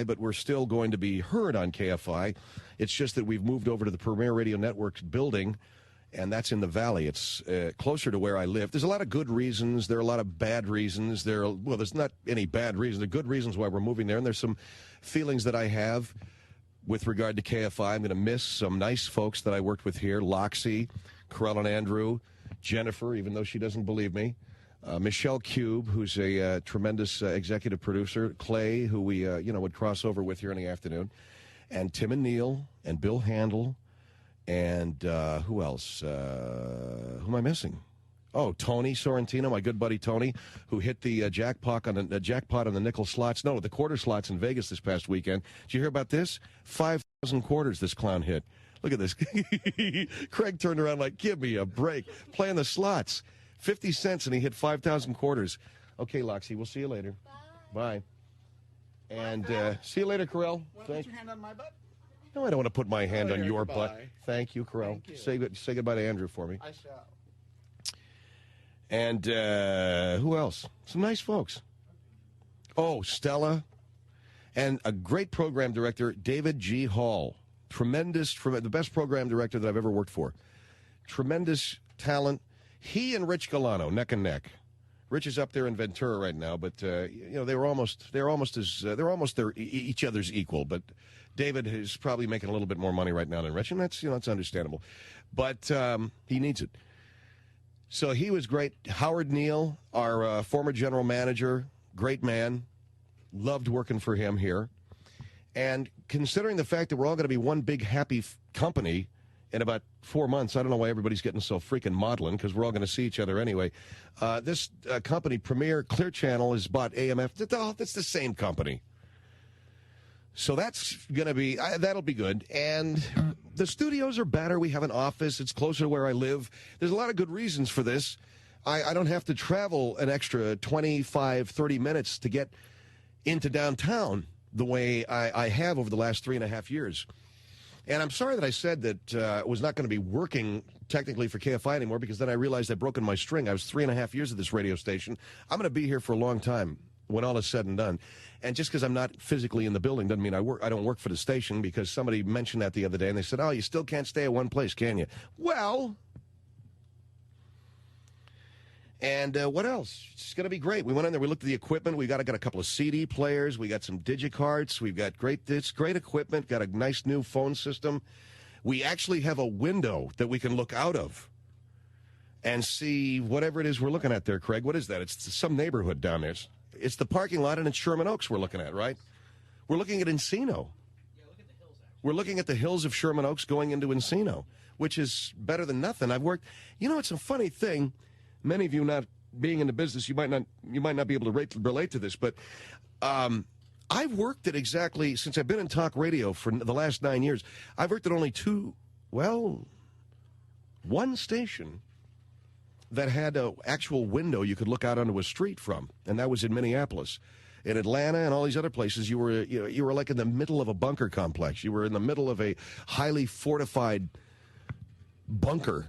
but we're still going to be heard on KFI. It's just that we've moved over to the Premier Radio Network's building, and that's in the Valley. It's closer to where I live. There's a lot of good reasons. There are a lot of bad reasons. There's not any bad reasons. There are good reasons why we're moving there, and there's some feelings that I have with regard to KFI. I'm going to miss some nice folks that I worked with here, Loxie, Carell and Andrew, Jennifer, even though she doesn't believe me, Michelle Cube, who's a tremendous executive producer, Clay, who we would cross over with here in the afternoon, and Tim and Neil, and Bill Handel, and who else? Who am I missing? Oh, Tony Sorrentino, my good buddy Tony, who hit the jackpot on the nickel slots. No, the quarter slots in Vegas this past weekend. Did you hear about this? 5,000 quarters this clown hit. Look at this. Craig turned around like, give me a break. Playing the slots. 50 cents, and he hit 5,000 quarters. Okay, Loxie, we'll see you later. Bye. And see you later, Carell. Want to put your hand on my butt? No, I don't want to put my hand on your goodbye. butt. Thank you, Carell. Thank you. Say goodbye to Andrew for me. I shall. And who else? Some nice folks. Oh, Stella. And a great program director, David G. Hall. Tremendous, the best program director that I've ever worked for. Tremendous talent. He and Rich Galano, neck and neck. Rich is up there in Ventura right now, but they're almost each other's equal. But David is probably making a little bit more money right now than Rich, and that's understandable. But he needs it. So he was great. Howard Neal, our former general manager, great man. Loved working for him here. And considering the fact that we're all going to be one big happy company in about 4 months, I don't know why everybody's getting so freaking maudlin, because we're all going to see each other anyway. This company, Premier Clear Channel, has bought AMF. That's the same company. So that's going to be, that'll be good. And the studios are better. We have an office. It's closer to where I live. There's a lot of good reasons for this. I don't have to travel an extra 25, 30 minutes to get into downtown the way I have over the last 3.5 years. And I'm sorry that I said that I was not going to be working technically for KFI anymore, because then I realized I'd broken my string. I was 3.5 years at this radio station. I'm going to be here for a long time when all is said and done. And just because I'm not physically in the building doesn't mean I don't work for the station, because somebody mentioned that the other day, and they said, oh, you still can't stay at one place, can you? Well, and what else? It's going to be great. We went in there, we looked at the equipment. We got a couple of CD players. We got some digicarts. We've got great equipment, got a nice new phone system. We actually have a window that we can look out of and see whatever it is we're looking at there, Craig. What is that? It's some neighborhood down there. It's the parking lot, and it's Sherman Oaks we're looking at, right? We're looking at Encino. Yeah, look at the hills, actually. We're looking at the hills of Sherman Oaks going into Encino, which is better than nothing. I've worked. It's a funny thing. Many of you not being in the business, you might not be able to relate to this, but I've worked at exactly, since I've been in talk radio for the last 9 years, I've worked at only one station that had an actual window you could look out onto a street from, and that was in Minneapolis. In Atlanta and all these other places, you were like in the middle of a bunker complex. You were in the middle of a highly fortified bunker.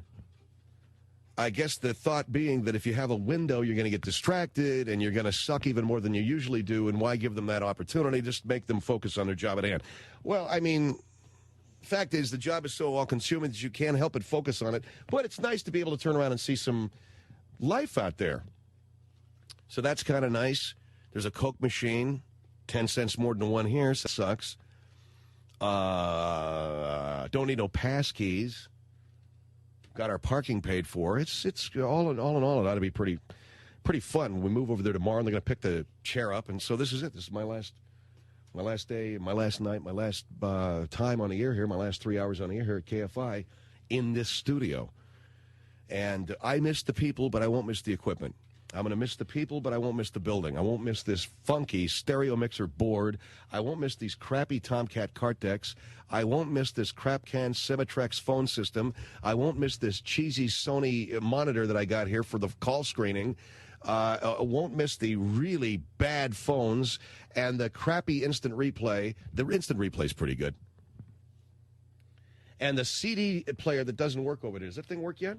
I guess the thought being that if you have a window, you're going to get distracted and you're going to suck even more than you usually do, and why give them that opportunity? Just make them focus on their job at hand. Well, I mean, fact is, the job is so all-consuming that you can't help but focus on it, but it's nice to be able to turn around and see some life out there. So that's kind of nice. There's a Coke machine, 10 cents more than one here, so that sucks. Don't need no pass keys. Got our parking paid for. It's all in all, it ought to be pretty fun. When we move over there tomorrow, and they're going to pick the chair up, and so this is it. This is my last day, my last night, my last time on the air here, my last 3 hours on the air here at KFI in this studio. And I miss the people, but I won't miss the equipment. I'm going to miss the people, but I won't miss the building. I won't miss this funky stereo mixer board. I won't miss these crappy Tomcat cart decks. I won't miss this crap can Cimatrex phone system. I won't miss this cheesy Sony monitor that I got here for the call screening. I won't miss the really bad phones and the crappy instant replay. The instant replay is pretty good. And the CD player that doesn't work over there. Does that thing work yet?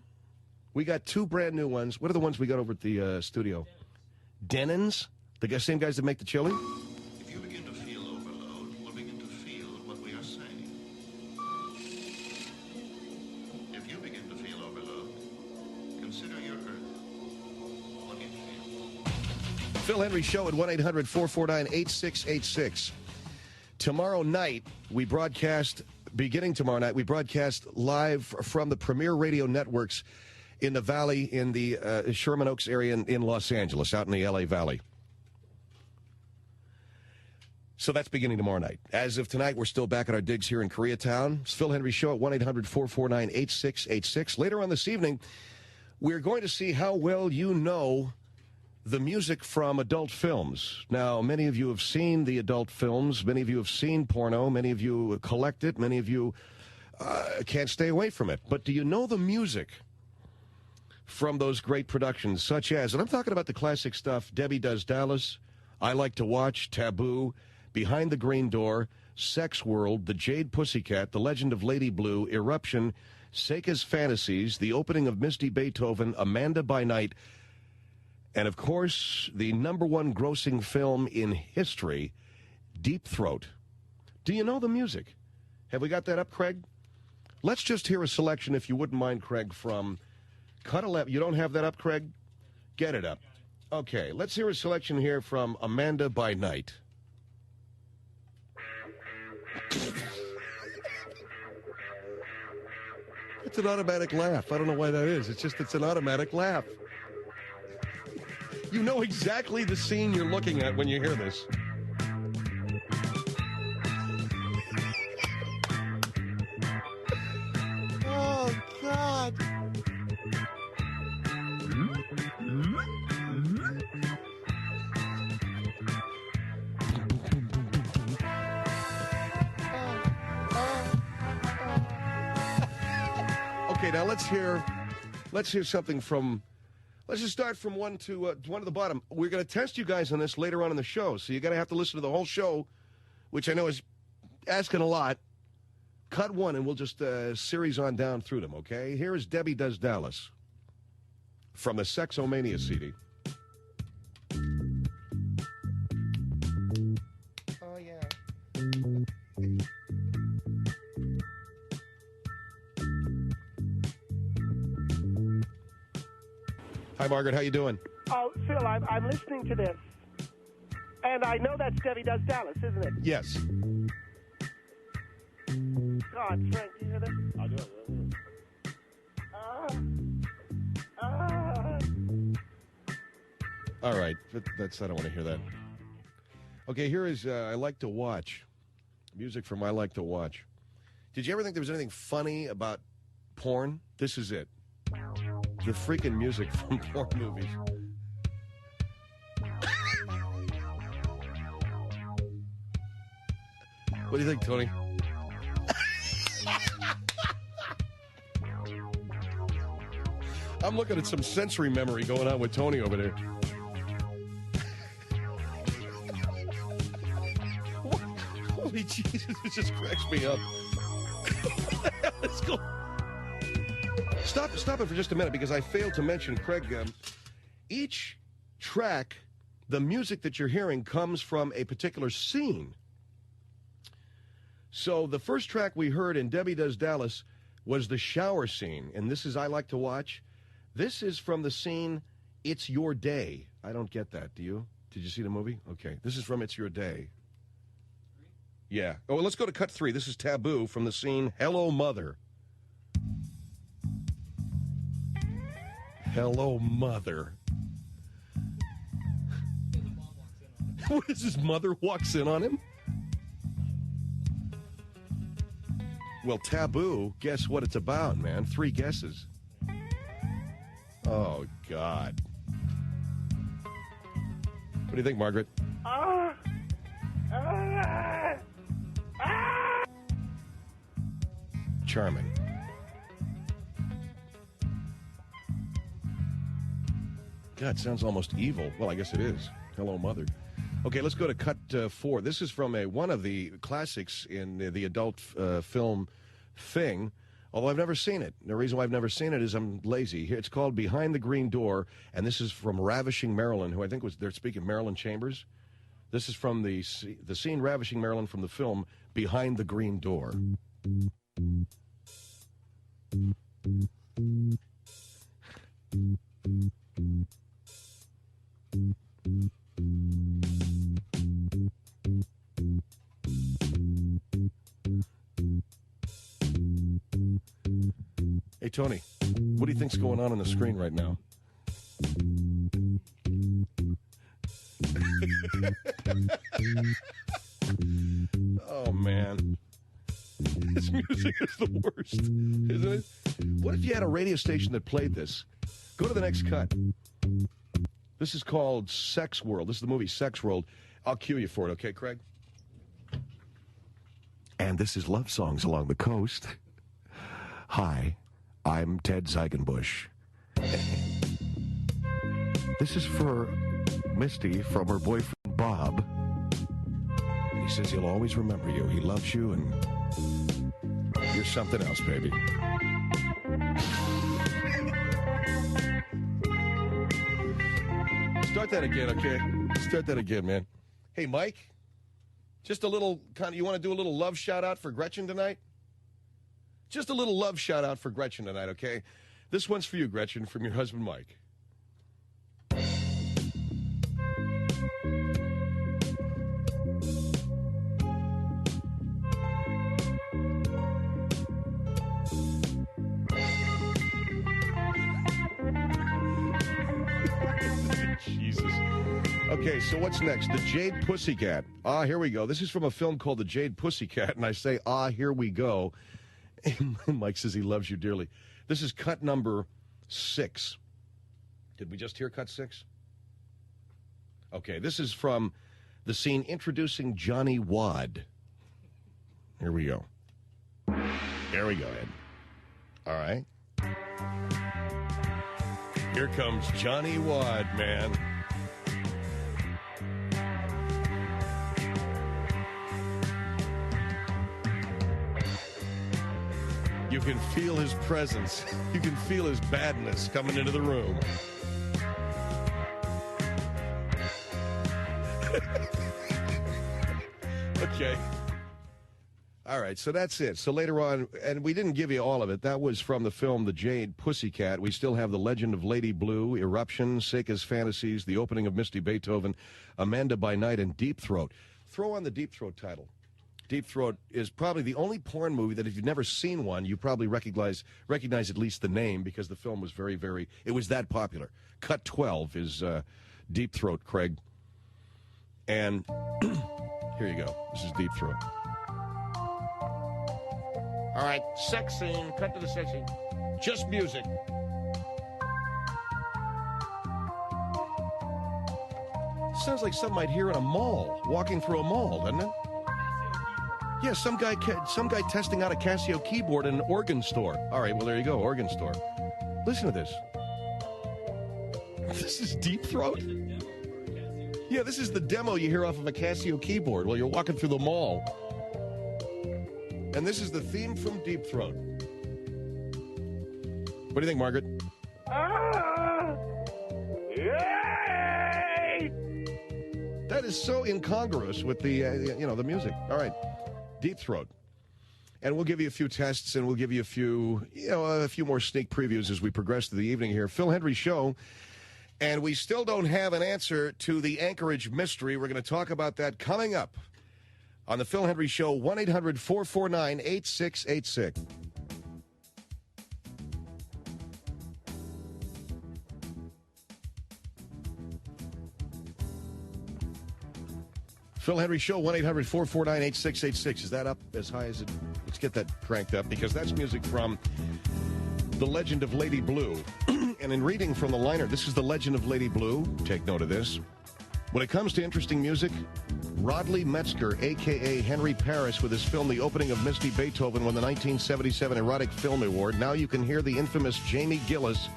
We got 2 brand new ones. What are the ones we got over at the studio? Denon's? The same guys that make the chili? If you begin to feel overload, Phil Hendrie Show at 1-800-449-8686. Tomorrow night, beginning tomorrow night, we broadcast live from the Premier Radio Networks in the Valley, in the Sherman Oaks area in Los Angeles, out in the L.A. Valley. So that's beginning tomorrow night. As of tonight, we're still back at our digs here in Koreatown. It's Phil Hendrie Show at 1-800-449-8686. Later on this evening, we're going to see how well you know the music from adult films. Now, many of you have seen the adult films. Many of you have seen porno. Many of you collect it. Many of you can't stay away from it. But do you know the music from those great productions, such as, and I'm talking about the classic stuff, Debbie Does Dallas, I Like to Watch, Taboo, Behind the Green Door, Sex World, The Jade Pussycat, The Legend of Lady Blue, Eruption, Seika's Fantasies, The Opening of Misty Beethoven, Amanda by Night, and, of course, the #1 grossing film in history, Deep Throat. Do you know the music? Have we got that up, Craig? Let's just hear a selection, if you wouldn't mind, Craig, from Cut 11. You don't have that up, Craig? Get it up. Okay, let's hear a selection here from Amanda by Night. It's an automatic laugh. I don't know why that is. It's an automatic laugh. You know exactly the scene you're looking at when you hear this. Oh, God. Okay, now let's hear something from. Let's just start from one to the bottom. We're going to test you guys on this later on in the show, so you're going to have to listen to the whole show, which I know is asking a lot. Cut one, and we'll just series on down through them. Okay. Here is Debbie Does Dallas from the Sexomania CD. Oh yeah. Hi, Margaret. How you doing? Oh, Phil, I'm listening to this. And I know that's Debbie Does Dallas, isn't it? Yes. God, Frank, you hear this? I'll do it. All right. I don't want to hear that. Okay, here is I Like to Watch. Music from I Like to Watch. Did you ever think there was anything funny about porn? This is it. The freaking music from porn movies. What do you think, Tony? I'm looking at some sensory memory going on with Tony over there. Holy Jesus, it just cracks me up. Let's go. Stop it for just a minute, because I failed to mention, Craig, each track, the music that you're hearing comes from a particular scene. So the first track we heard in Debbie Does Dallas was the shower scene, and this is I Like to Watch. This is from the scene It's Your Day. I don't get that, do you? Did you see the movie? Okay, this is from It's Your Day. Yeah. Oh, well, let's go to cut 3. This is Taboo from the scene Hello, Mother. Hello, Mother. What is his mother walks in on him? Well, Taboo, guess what it's about, man? 3 guesses. Oh, God. What do you think, Margaret? Charming. God, sounds almost evil. Well, I guess it is. Hello, Mother. Okay, let's go to cut 4. This is from one of the classics in the adult film thing, although I've never seen it. The reason why I've never seen it is I'm lazy. It's called Behind the Green Door, and this is from Ravishing Maryland, who I think they're speaking Maryland Chambers. This is from the scene Ravishing Maryland from the film Behind the Green Door. Tony, what do you think's going on the screen right now? Oh, man. This music is the worst, isn't it? What if you had a radio station that played this? Go to the next cut. This is called Sex World. This is the movie Sex World. I'll cue you for it, okay, Craig? And this is Love Songs Along the Coast. Hi, I'm Ted Zeigenbush. This is for Misty from her boyfriend Bob. And he says he'll always remember you. He loves you, and you're something else, baby. Start that again, okay? Start that again, man. Hey, Mike, just a little you want to do a little love shout-out for Gretchen tonight? Just a little love shout-out for Gretchen tonight, okay? This one's for you, Gretchen, from your husband, Mike. Jesus. Okay, so what's next? The Jade Pussycat. Ah, here we go. This is from a film called The Jade Pussycat, and I say, ah, here we go. And Mike says he loves you dearly. This is cut number 6. Did we just hear cut 6? Okay, this is from the scene introducing Johnny Wad. Here we go. There we go, Ed. All right. Here comes Johnny Wad, man. You can feel his presence. You can feel his badness coming into the room. Okay. All right, so that's it. So later on, and we didn't give you all of it. That was from the film The Jade Pussycat. We still have The Legend of Lady Blue, Eruption, Seika's Fantasies, The Opening of Misty Beethoven, Amanda by Night, and Deep Throat. Throw on the Deep Throat title. Deep Throat is probably the only porn movie that if you've never seen one, you probably recognize at least the name because the film was very, very, it was that popular. Cut 12 is Deep Throat, Craig. And here you go. This is Deep Throat. All right, sex scene. Cut to the sex scene. Just music. Sounds like something I'd hear in a mall, walking through a mall, doesn't it? Yeah, some guy testing out a Casio keyboard in an organ store. All right, well, there you go, organ store. Listen to this. This is Deep Throat? Yeah, this is the demo you hear off of a Casio keyboard while you're walking through the mall. And this is the theme from Deep Throat. What do you think, Margaret? Yay! That is so incongruous with the, the music. All right. Deep Throat. And we'll give you a few tests, and we'll give you a few more sneak previews as we progress through the evening here. Phil Hendrie Show, and we still don't have an answer to the Anchorage mystery. We're going to talk about that coming up on the Phil Hendrie Show, 1-800-449-8686. Phil Hendrie Show, 1-800-449-8686. Is that up as high as it? Let's get that cranked up, because that's music from The Legend of Lady Blue. And in reading from the liner, this is The Legend of Lady Blue. Take note of this. When it comes to interesting music, Rodley Metzger, a.k.a. Henry Paris, with his film The Opening of Misty Beethoven, won the 1977 Erotic Film Award. Now you can hear the infamous Jamie Gillis.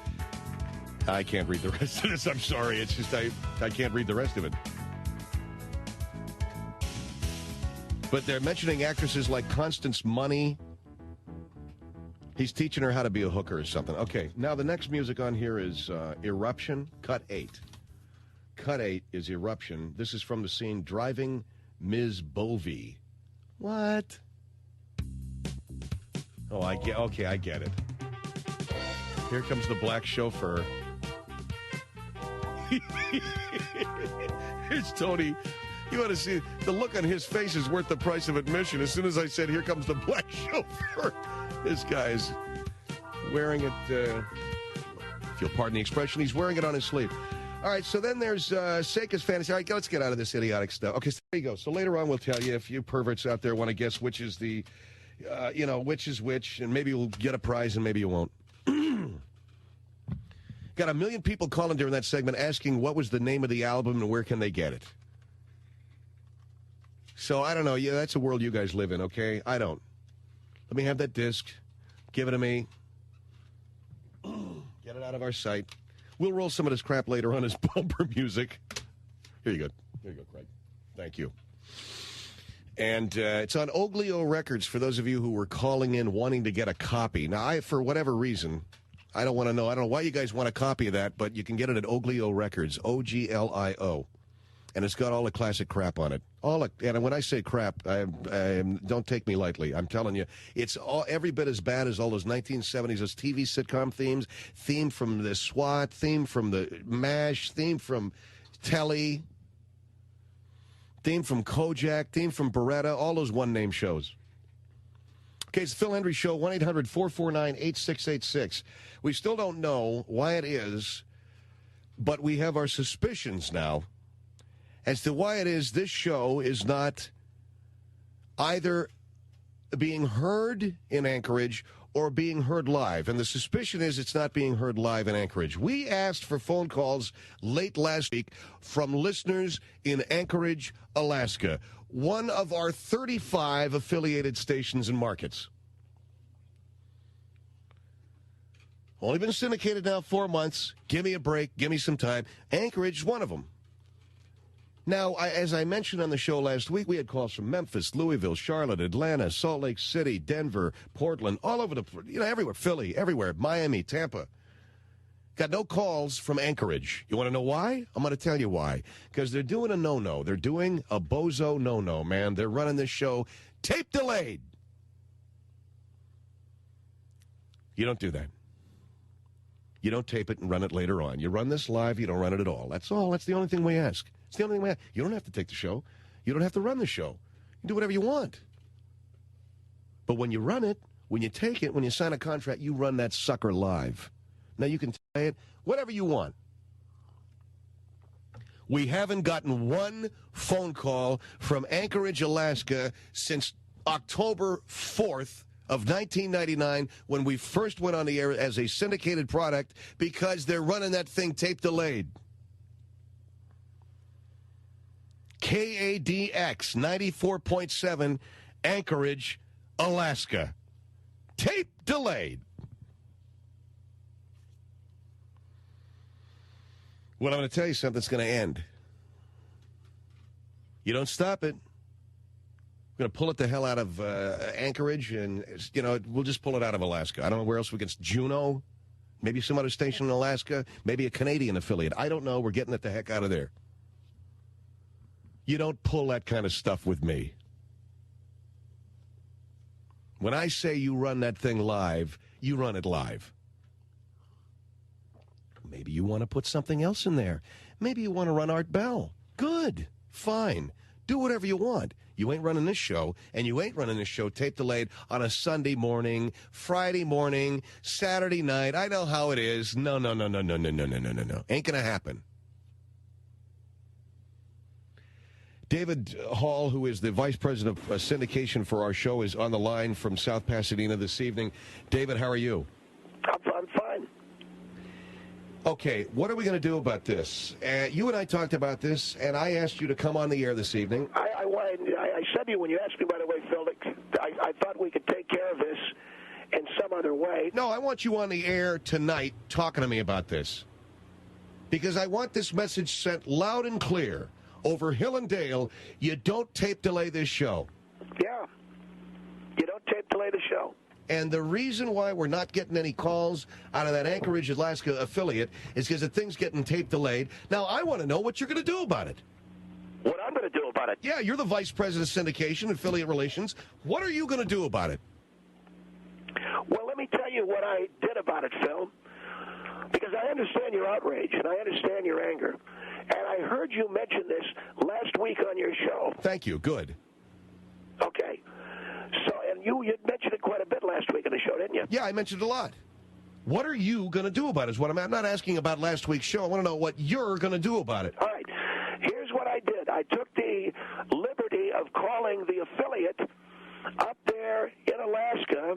I can't read the rest of this. I'm sorry. It's just I can't read the rest of it. But they're mentioning actresses like Constance Money. He's teaching her how to be a hooker or something. Okay, now the next music on here is Eruption, Cut 8. Cut 8 is Eruption. This is from the scene Driving Ms. Bovey. What? Oh, I get it. Here comes the black chauffeur. Here's Tony. You want to see the look on his face is worth the price of admission. As soon as I said, here comes the black chauffeur, this guy's wearing it, if you'll pardon the expression, he's wearing it on his sleeve. All right, so then there's Seika's Fantasy. All right, let's get out of this idiotic stuff. Okay, so there you go. So later on we'll tell you if you perverts out there want to guess which is the, which is which, and maybe you'll get a prize and maybe you won't. Got 1 million people calling during that segment asking what was the name of the album and where can they get it. So I don't know. Yeah, that's a world you guys live in, okay? I don't. Let me have that disc. Give it to me. Get it out of our sight. We'll roll some of this crap later on as bumper music. Here you go. Here you go, Craig. Thank you. And it's on Oglio Records for those of you who were calling in wanting to get a copy. Now, for whatever reason, I don't want to know. I don't know why you guys want a copy of that, but you can get it at Oglio Records, Oglio. And it's got all the classic crap on it. And when I say crap, don't take me lightly. I'm telling you, it's every bit as bad as all those 1970s, those TV sitcom themes, theme from the SWAT, theme from the MASH, theme from Telly, theme from Kojak, theme from Beretta, all those one-name shows. Okay, it's the Phil Hendrie Show, 1-800-449-8686. We still don't know why it is, but we have our suspicions now as to why it is this show is not either being heard in Anchorage or being heard live. And the suspicion is it's not being heard live in Anchorage. We asked for phone calls late last week from listeners in Anchorage, Alaska, one of our 35 affiliated stations and markets. Only been syndicated now 4 months. Give me a break. Give me some time. Anchorage is one of them. Now, as I mentioned on the show last week, we had calls from Memphis, Louisville, Charlotte, Atlanta, Salt Lake City, Denver, Portland, all over everywhere, Philly, everywhere, Miami, Tampa. Got no calls from Anchorage. You want to know why? I'm going to tell you why. Because they're doing a no-no. They're doing a bozo no-no, man. They're running this show tape delayed. You don't do that. You don't tape it and run it later on. You run this live, you don't run it at all. That's all. That's the only thing we ask. It's the only thing we ask. You don't have to take the show. You don't have to run the show. You can do whatever you want. But when you run it, when you take it, when you sign a contract, you run that sucker live. Now, you can say it, whatever you want. We haven't gotten one phone call from Anchorage, Alaska since October 4th of 1999 when we first went on the air as a syndicated product because they're running that thing tape delayed. KADX 94.7 Anchorage, Alaska. Tape delayed. Well, I'm going to tell you something that's going to end. You don't stop it. We're going to pull it the hell out of Anchorage, and, we'll just pull it out of Alaska. I don't know where else we can. Juneau, maybe some other station in Alaska, maybe a Canadian affiliate. I don't know. We're getting it the heck out of there. You don't pull that kind of stuff with me. When I say you run that thing live, you run it live. Maybe you want to put something else in there. Maybe you want to run Art Bell. Good. Fine. Do whatever you want. You ain't running this show, and you ain't running this show tape delayed on a Sunday morning, Friday morning, Saturday night. I know how it is. No. Ain't going to happen. David Hall, who is the Vice President of Syndication for our show, is on the line from South Pasadena this evening. David, how are you? I'm fine. Okay, what are we going to do about this? You and I talked about this, and I asked you to come on the air this evening. I said to you when you asked me, by the way, Phil, I thought we could take care of this in some other way. No, I want you on the air tonight talking to me about this. Because I want this message sent loud and clear over hill and dale. You don't tape delay this show. Yeah. You don't tape delay the show. And the reason why we're not getting any calls out of that Anchorage, Alaska affiliate is because the thing's getting tape delayed. Now, I want to know what you're going to do about it. What I'm going to do about it? Yeah, you're the Vice President of Syndication, Affiliate Relations. What are you going to do about it? Well, let me tell you what I did about it, Phil. Because I understand your outrage, and I understand your anger. And I heard you mention this last week on your show. Thank you. Good. Okay. So, and you mentioned it quite a bit last week on the show, didn't you? Yeah, I mentioned it a lot. What are you going to do about it? I'm not asking about last week's show. I want to know what you're going to do about it. All right. Here's what I did. I took the liberty of calling the affiliate up there in Alaska,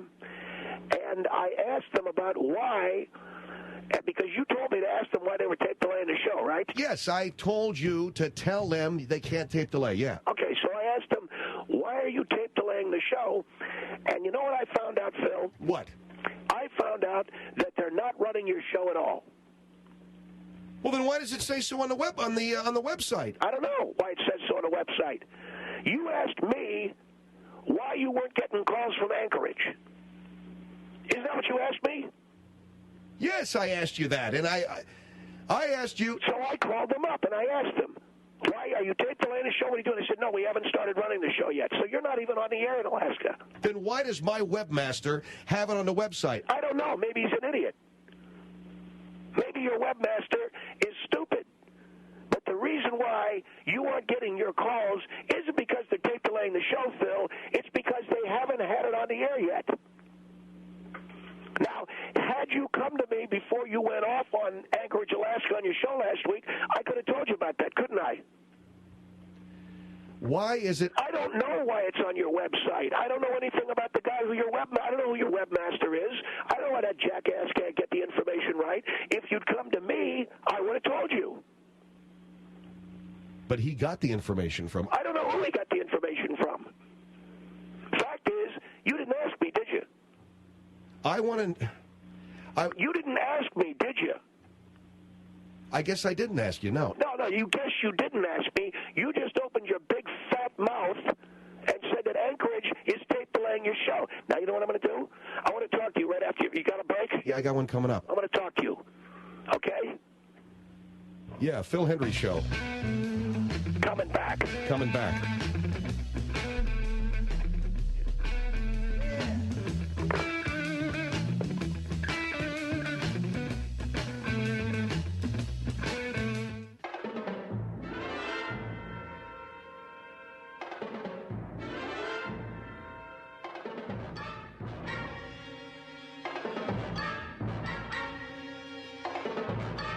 and I asked them about why, because you told me to ask them why they were tape delaying the show, right? Yes, I told you to tell them they can't tape delay, yeah. Okay, so I asked them, why are you tape delaying the show? And you know what I found out, Phil? What? I found out that they're not running your show at all. Well, then why does it say so on the website? I don't know why it says so on the website. You asked me why you weren't getting calls from Anchorage. Isn't that what you asked me? Yes, I asked you that, and I asked you. So I called them up and I asked them, why are you tape delaying the show? What are you doing? They said, no, we haven't started running the show yet. So you're not even on the air in Alaska. Then why does my webmaster have it on the website? I don't know. Maybe he's an idiot. Maybe your webmaster is stupid. But the reason why you aren't getting your calls isn't because they're tape delaying the show, Phil. It's because they haven't had it on the air yet. Now, had you come to me before you went off on Anchorage, Alaska on your show last week, I could have told you about that, couldn't I? Why is it? I don't know why it's on your website. I don't know anything about the guy I don't know who your webmaster is. I don't know how that jackass can't get the information right. If you'd come to me, I would have told you. But he got the information from. I don't know who he got the information from. Fact is, you didn't ask me, did you? You didn't ask me, did you? I guess I didn't ask you, no. No, you guess you didn't ask me. You just opened your big fat mouth and said that Anchorage is tape delaying your show. Now, you know what I'm going to do? I want to talk to you right after you got a break? Yeah, I got one coming up. I'm going to talk to you. Okay? Yeah, Phil Hendrie Show. Coming back. Coming back.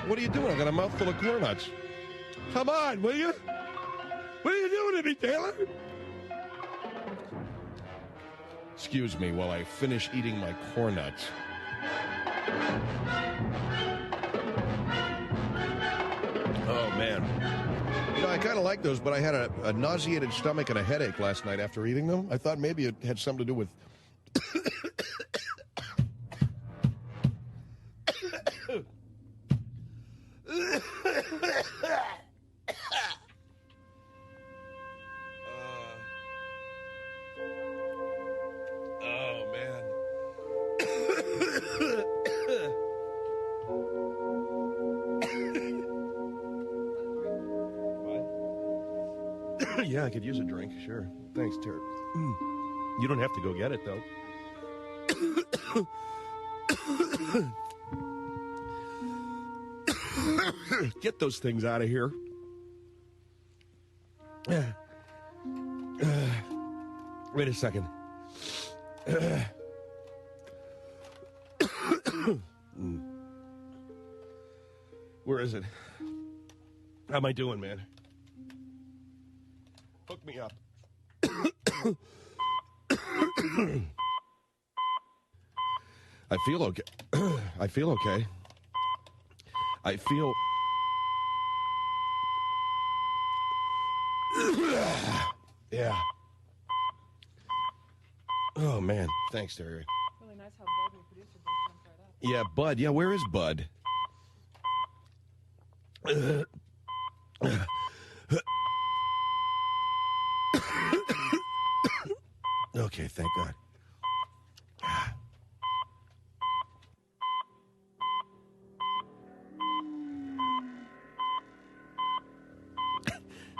What are you doing? I got a mouthful of corn nuts. Come on, will you? What are you doing to me, Taylor? Excuse me while I finish eating my corn nuts. Oh, man. You know, I kind of like those, but I had a nauseated stomach and a headache last night after eating them. I thought maybe it had something to do with... Oh, man. What? Yeah, I could use a drink, sure. Thanks, Terry. You don't have to go get it, though. Get those things out of here. Wait a second. Where is it? How am I doing, man? Hook me up. I feel okay. I feel okay. I feel... Yeah. Oh, man. Thanks, Terry. Really nice how Bud, your producer, both jumped right up. Yeah, Bud. Yeah, where is Bud? Okay, thank God.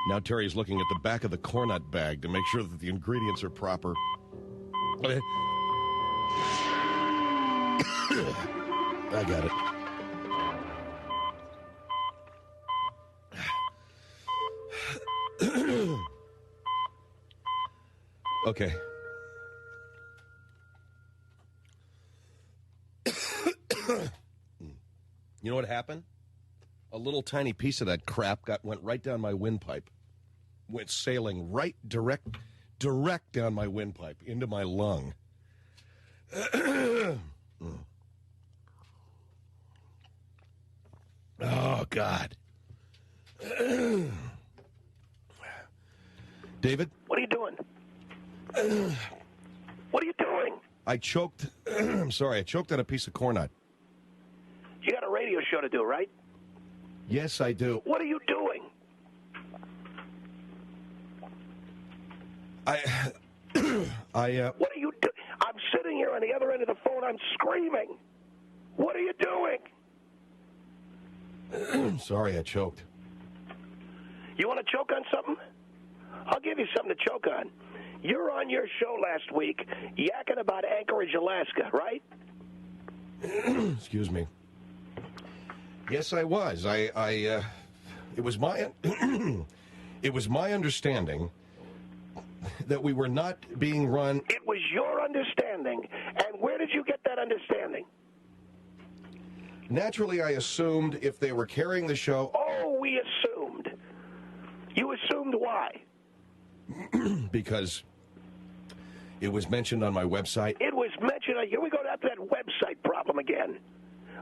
Now Terry's looking at the back of the corn nut bag to make sure that the ingredients are proper. I got it. Okay. You know what happened? A little tiny piece of that crap went right down my windpipe. Went sailing right direct down my windpipe into my lung. Oh, God. David? What are you doing? What are you doing? I choked. I'm sorry, I choked on a piece of corn nut. You got a radio show to do, right? Yes, I do. What are you doing? What are you doing? I'm sitting here on the other end of the phone. I'm screaming. What are you doing? Sorry, I choked. You want to choke on something? I'll give you something to choke on. You're on your show last week yakking about Anchorage, Alaska, right? Excuse me. Yes, I was. It was my it was my understanding that we were not being run. It was your understanding. And where did you get that understanding? Naturally, I assumed if they were carrying the show. Oh, we assumed. You assumed why? Because it was mentioned on my website. It was mentioned. Here we go to that website problem again.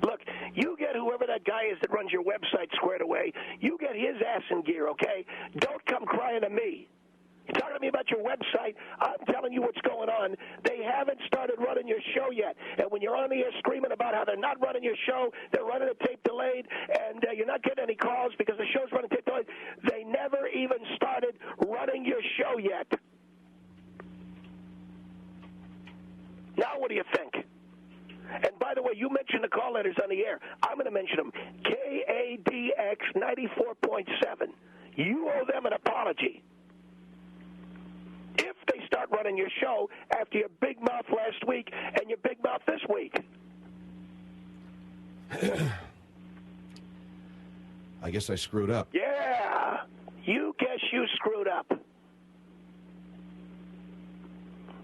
Look, you get whoever that guy is that runs your website squared away. You get his ass in gear, okay? Don't come crying to me. You're talking to me about your website. I'm telling you what's going on. They haven't started running your show yet. And when you're on the air screaming about how they're not running your show, they're running a tape delayed, and you're not getting any calls because the show's running tape delayed, they never even started running your show yet. Now what do you think? And by the way, you mentioned the call letters on the air. I'm going to mention them. KADX 94.7. You owe them an apology. If they start running your show after your big mouth last week and your big mouth this week. I guess I screwed up. Yeah, you guess you screwed up.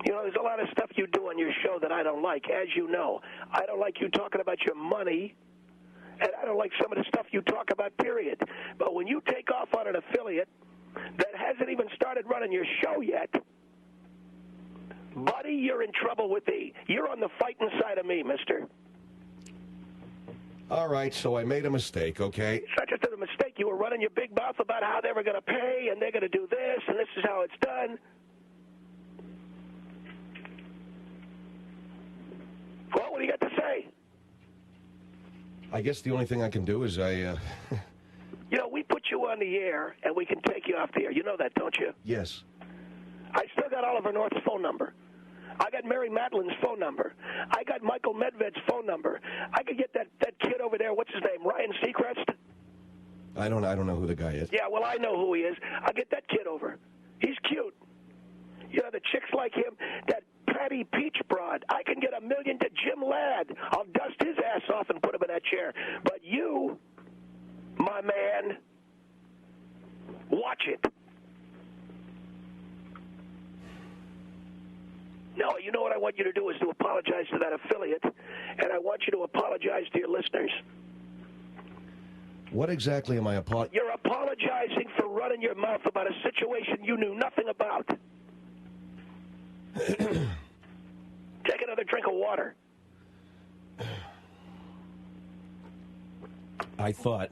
You know, there's a lot of stuff you do on your show that I don't like, as you know. I don't like you talking about your money, and I don't like some of the stuff you talk about, period. But when you take off on an affiliate that hasn't even started running your show yet, buddy, you're in trouble with me. You're on the fighting side of me, mister. All right, so I made a mistake, okay? It's not just a mistake. You were running your big mouth about how they were going to pay, and they're going to do this, and this is how it's done. Well, what do you got to say? I guess the only thing I can do is You know, we put you on the air, and we can take you off the air. You know that, don't you? Yes. I still got Oliver North's phone number. I got Mary Madeline's phone number. I got Michael Medved's phone number. I could get that kid over there, what's his name, Ryan Seacrest? I don't know who the guy is. Yeah, well, I know who he is. I'll get that kid over. He's cute. You know, the chicks like him, that Patty Peach broad. I can get $1 million to Jim Ladd. I'll dust his ass off and put him in that chair. But you, my man, watch it. No, you know what I want you to do is to apologize to that affiliate, and I want you to apologize to your listeners. What exactly am I apologizing? You're apologizing for running your mouth about a situation you knew nothing about. Take another drink of water. I thought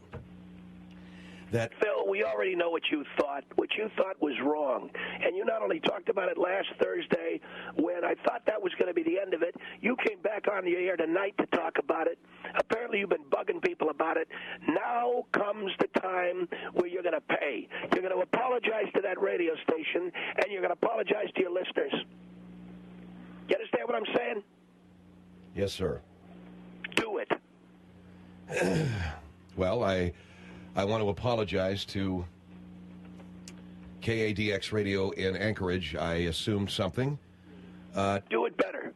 that... Phil, we already know what you thought. What you thought was wrong. And you not only talked about it last Thursday when I thought that was going to be the end of it, you came back on the air tonight to talk about it. Apparently you've been bugging people about it. Now comes the time where you're going to pay. You're going to apologize to that radio station, and you're going to apologize to your listeners. You understand what I'm saying? Yes, sir. Do it. Well, I want to apologize to KADX Radio in Anchorage. I assumed something. Do it better.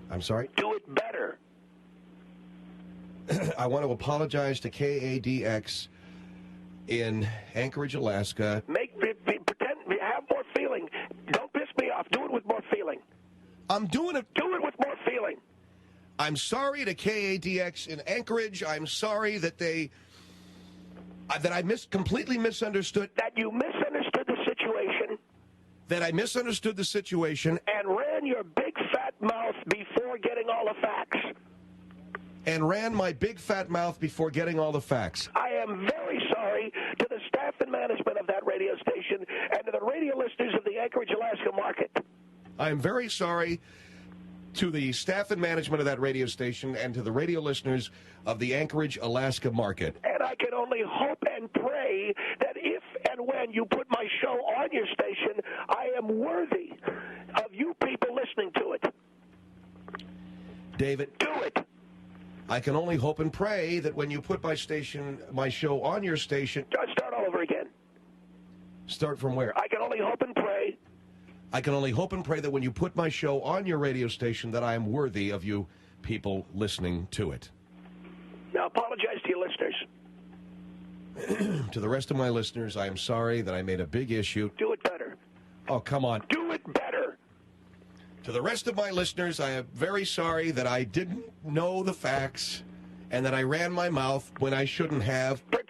I'm sorry? Do it better. I want to apologize to KADX in Anchorage, Alaska. Pretend, have more feeling. Don't piss me off. Do it with more feeling. I'm doing it. Do it with more feeling. I'm sorry to KADX in Anchorage. I'm sorry that I completely misunderstood. That you misunderstood the situation. That I misunderstood the situation. And ran your big fat mouth before getting all the facts. And ran my big fat mouth before getting all the facts. I am very sorry to the staff and management of that radio station and to the radio listeners of the Anchorage, Alaska market. I am very sorry to the staff and management of that radio station and to the radio listeners of the Anchorage, Alaska market. And I can only hope and pray that if and when you put my show on your station, I am worthy of you people listening to it. David. Do it. I can only hope and pray that when you put my show on your station... Start all over again. Start from where? I can only hope and pray. I can only hope and pray that when you put my show on your radio station that I am worthy of you people listening to it. Now, apologize to your listeners. To the rest of my listeners, I am sorry that I made a big issue. Do it better. Oh, come on. Do it better. To the rest of my listeners, I am very sorry that I didn't know the facts and that I ran my mouth when I shouldn't have. Phil,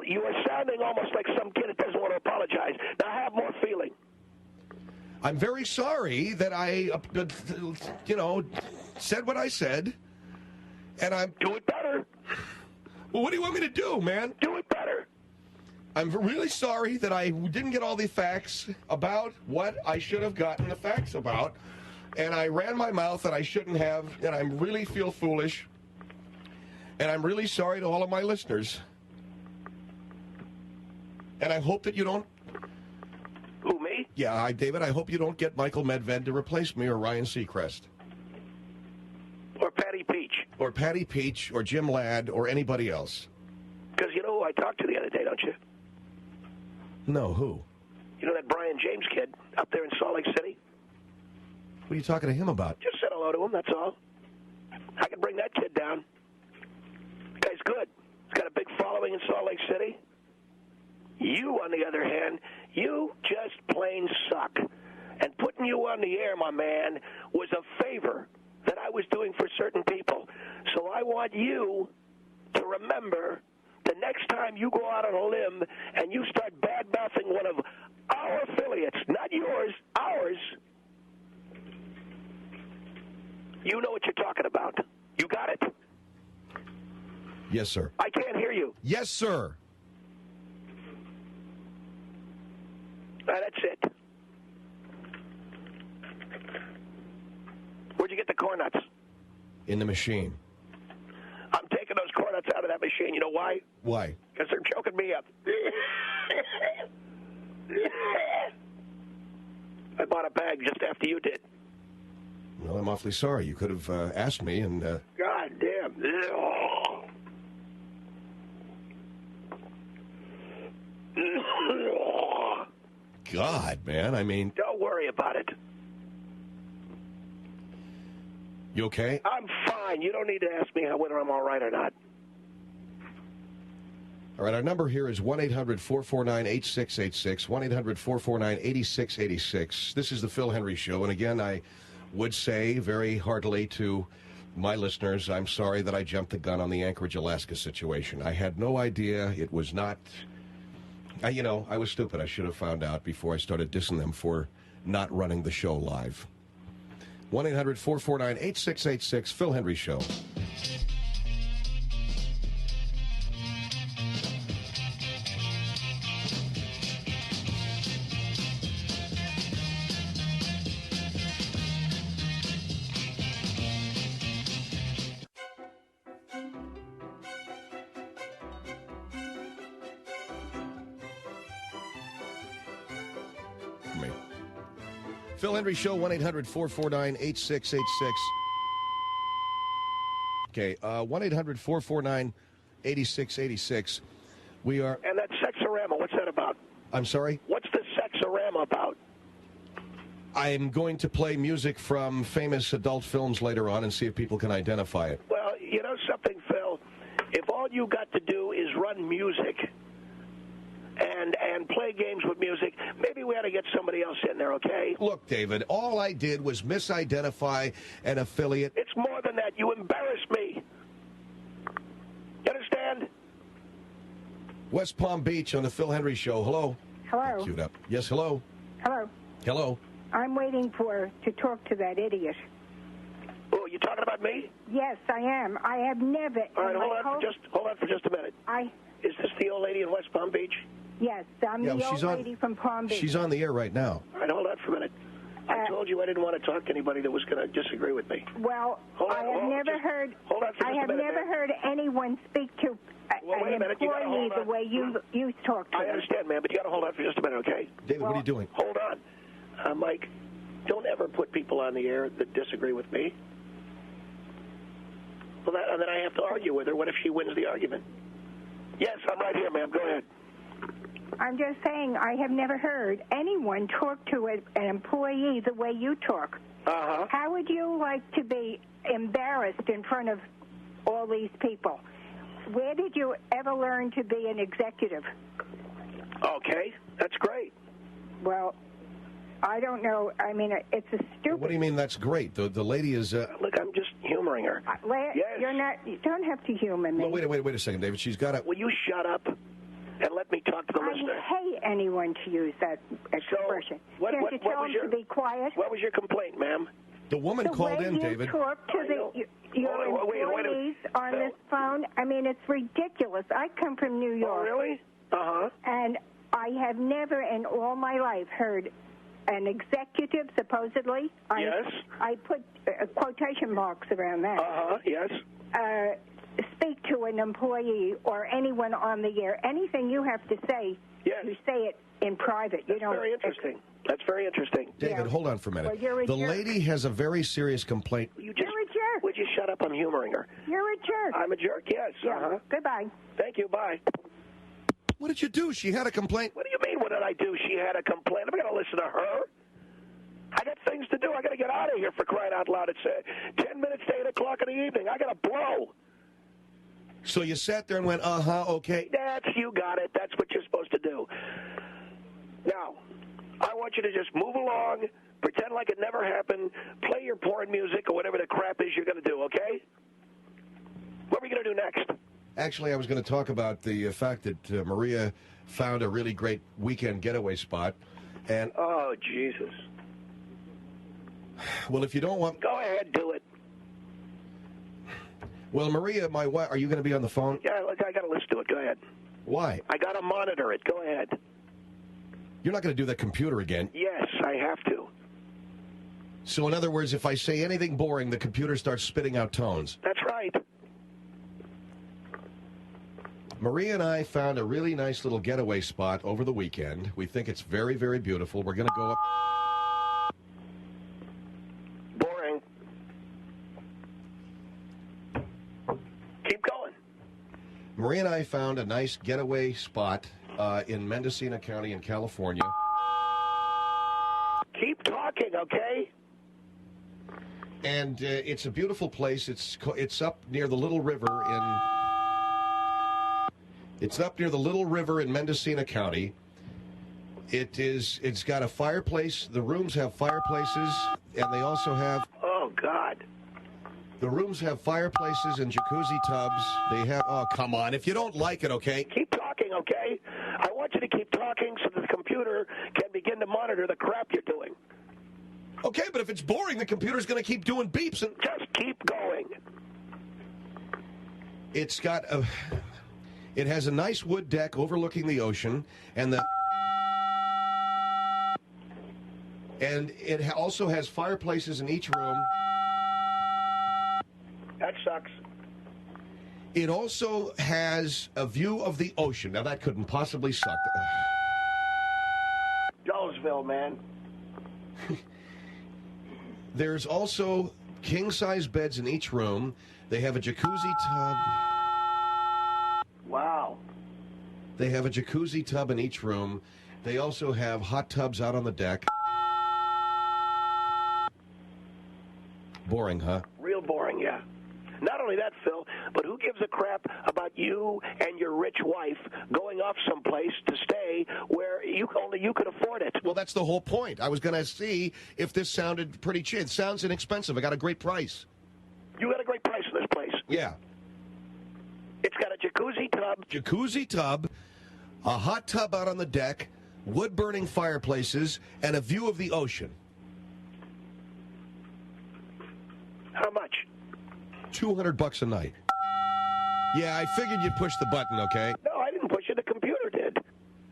you are sounding almost like some kid that doesn't want to apologize. Now have more feeling. I'm very sorry that I, said what I said, and I'm... Do it better. Well, what do you want me to do, man? Do it better. I'm really sorry that I didn't get all the facts about what I should have gotten the facts about, and I ran my mouth and I shouldn't have, and I really feel foolish, and I'm really sorry to all of my listeners. And I hope that you don't... Who, me? Yeah, David, I hope you don't get Michael Medved to replace me or Ryan Seacrest. Or Patty Peach. Or Patty Peach or Jim Ladd or anybody else. Because you know who I talked to the other day, don't you? No, who? You know that Brian James kid up there in Salt Lake City? What are you talking to him about? Just said hello to him, that's all. I can bring that kid down. Guy's good. He's got a big following in Salt Lake City. You, on the other hand, you just plain suck. And putting you on the air, my man, was a favor that I was doing for certain people. So I want you to remember the next time you go out on a limb and you start bad-mouthing one of our affiliates, not yours, ours, you know what you're talking about. You got it? Yes, sir. I can't hear you. Yes, sir. That's it. Where'd you get the corn nuts? In the machine. I'm taking those corn nuts out of that machine. You know why? Why? Because they're choking me up. I bought a bag just after you did. Well, I'm awfully sorry. You could have asked me and... God damn. God, man, I mean... Don't worry about it. You okay? I'm fine. You don't need to ask me whether I'm all right or not. All right, our number here is 1-800-449-8686, 1-800-449-8686. This is the Phil Hendrie Show, and again, I would say very heartily to my listeners, I'm sorry that I jumped the gun on the Anchorage, Alaska situation. I had no idea. It was not... I was stupid. I should have found out before I started dissing them for not running the show live. 1-800-449-8686, Phil Hendrie Show. Phil Hendrie Show, 1-800-449-8686. Okay, 1-800-449-8686. We are... And that sexorama, what's that about? I'm sorry? What's the sexorama about? I'm going to play music from famous adult films later on and see if people can identify it. Well, you know something, Phil? If all you got to do is run music and play games with music, maybe we ought to get somebody else in there, okay? Look, David, all I did was misidentify an affiliate. It's more than that. West Palm Beach on the Phil Hendrie Show. Hello. Hello. Queued up. Yes, hello. Hello. Hello. I'm waiting to talk to that idiot. Oh, you talking about me? Yes, I am. I have never. All right, hold on for just a minute. Is this the old lady in West Palm Beach? Yes, I'm the old lady from Palm Beach. She's on the air right now. All right, hold on for a minute. I told you I didn't want to talk to anybody that was going to disagree with me. Well, I have never heard anyone speak to an employee the way you talk to I understand, ma'am, but you got to hold on for just a minute, okay? David, what are you doing? Hold on. Mike, don't ever put people on the air that disagree with me. Well, and then I have to argue with her. What if she wins the argument? Yes, I'm right here, ma'am. Go ahead. I'm just saying I have never heard anyone talk to an employee the way you talk. Uh-huh. How would you like to be embarrassed in front of all these people? Where did you ever learn to be an executive? Okay, that's great. Well, I don't know. I mean, it's a stupid... What do you mean that's great? The lady is... Look, I'm just humoring her. Yes. You're not... You don't have to humor me. Well, wait a second, David. She's got a... Will you shut up and let me talk to the listener? I hate anyone to use that expression. So, Can't you tell them to be quiet? What was your complaint, ma'am? The woman called in, David. The way you talk to your employees on this phone, I mean, it's ridiculous. I come from New York. Oh, really? Uh-huh. And I have never in all my life heard an executive, supposedly. Yes. I put quotation marks around that. Uh-huh, yes. Speak to an employee or anyone on the air. Anything you have to say, yes. You say it in private. That's very interesting. That's very interesting. David, hold on for a minute. Well, you're a the jerk. lady has a very serious complaint. You're a jerk. Would you shut up? I'm humoring her. You're a jerk. I'm a jerk, yes. Yeah. Uh-huh. Goodbye. Thank you, bye. What did you do? She had a complaint. What do you mean, what did I do? She had a complaint. I'm going to listen to her. I got things to do. I got to get out of here, for crying out loud. It's 10 minutes to 8 o'clock in the evening. I got to blow. So you sat there and went, okay. You got it. That's what you're supposed to do. Now, I want you to just move along, pretend like it never happened, play your porn music or whatever the crap is you're going to do, okay? What are we going to do next? Actually, I was going to talk about the fact that Maria found a really great weekend getaway spot. And oh, Jesus. Well, if you don't want... Go ahead, do it. Well, Maria, my wife, are you going to be on the phone? Yeah, I got to listen to it. Go ahead. Why? I got to monitor it. Go ahead. You're not going to do that computer again. Yes, I have to. So, in other words, if I say anything boring, the computer starts spitting out tones. That's right. Maria and I found a really nice little getaway spot over the weekend. We think it's very, very beautiful. We're going to go up... Boring. Keep going. Maria and I found a nice getaway spot in Mendocino County in California. Keep talking, okay? And it's a beautiful place. It's up near the Little River in... It's up near the Little River in Mendocino County. It's got a fireplace. The rooms have fireplaces, and they also have... Oh, God. The rooms have fireplaces and jacuzzi tubs. They have... Oh, come on. If you don't like it, okay? Keep talking, okay? I want you to keep talking so the computer can begin to monitor the crap you're doing. Okay, but if it's boring, the computer's going to keep doing beeps. And just keep going. It's got a... It has a nice wood deck overlooking the ocean, and it also has fireplaces in each room. That sucks. It also has a view of the ocean. Now, that couldn't possibly suck. Jonesville, man. There's also king-size beds in each room. They have a jacuzzi tub. Wow. They have a jacuzzi tub in each room. They also have hot tubs out on the deck. Boring, huh? Real boring, yeah. Not only that, Phil, but who gives a crap about you and your rich wife going off someplace to stay where only you could afford it? Well, that's the whole point. I was going to see if this sounded pretty cheap. It sounds inexpensive. I got a great price. You got a great price in this place. Yeah. It's got a jacuzzi tub. Jacuzzi tub, a hot tub out on the deck, wood-burning fireplaces, and a view of the ocean. How much? $200 a night. Yeah, I figured you'd push the button, okay? No, I didn't push it. The computer did.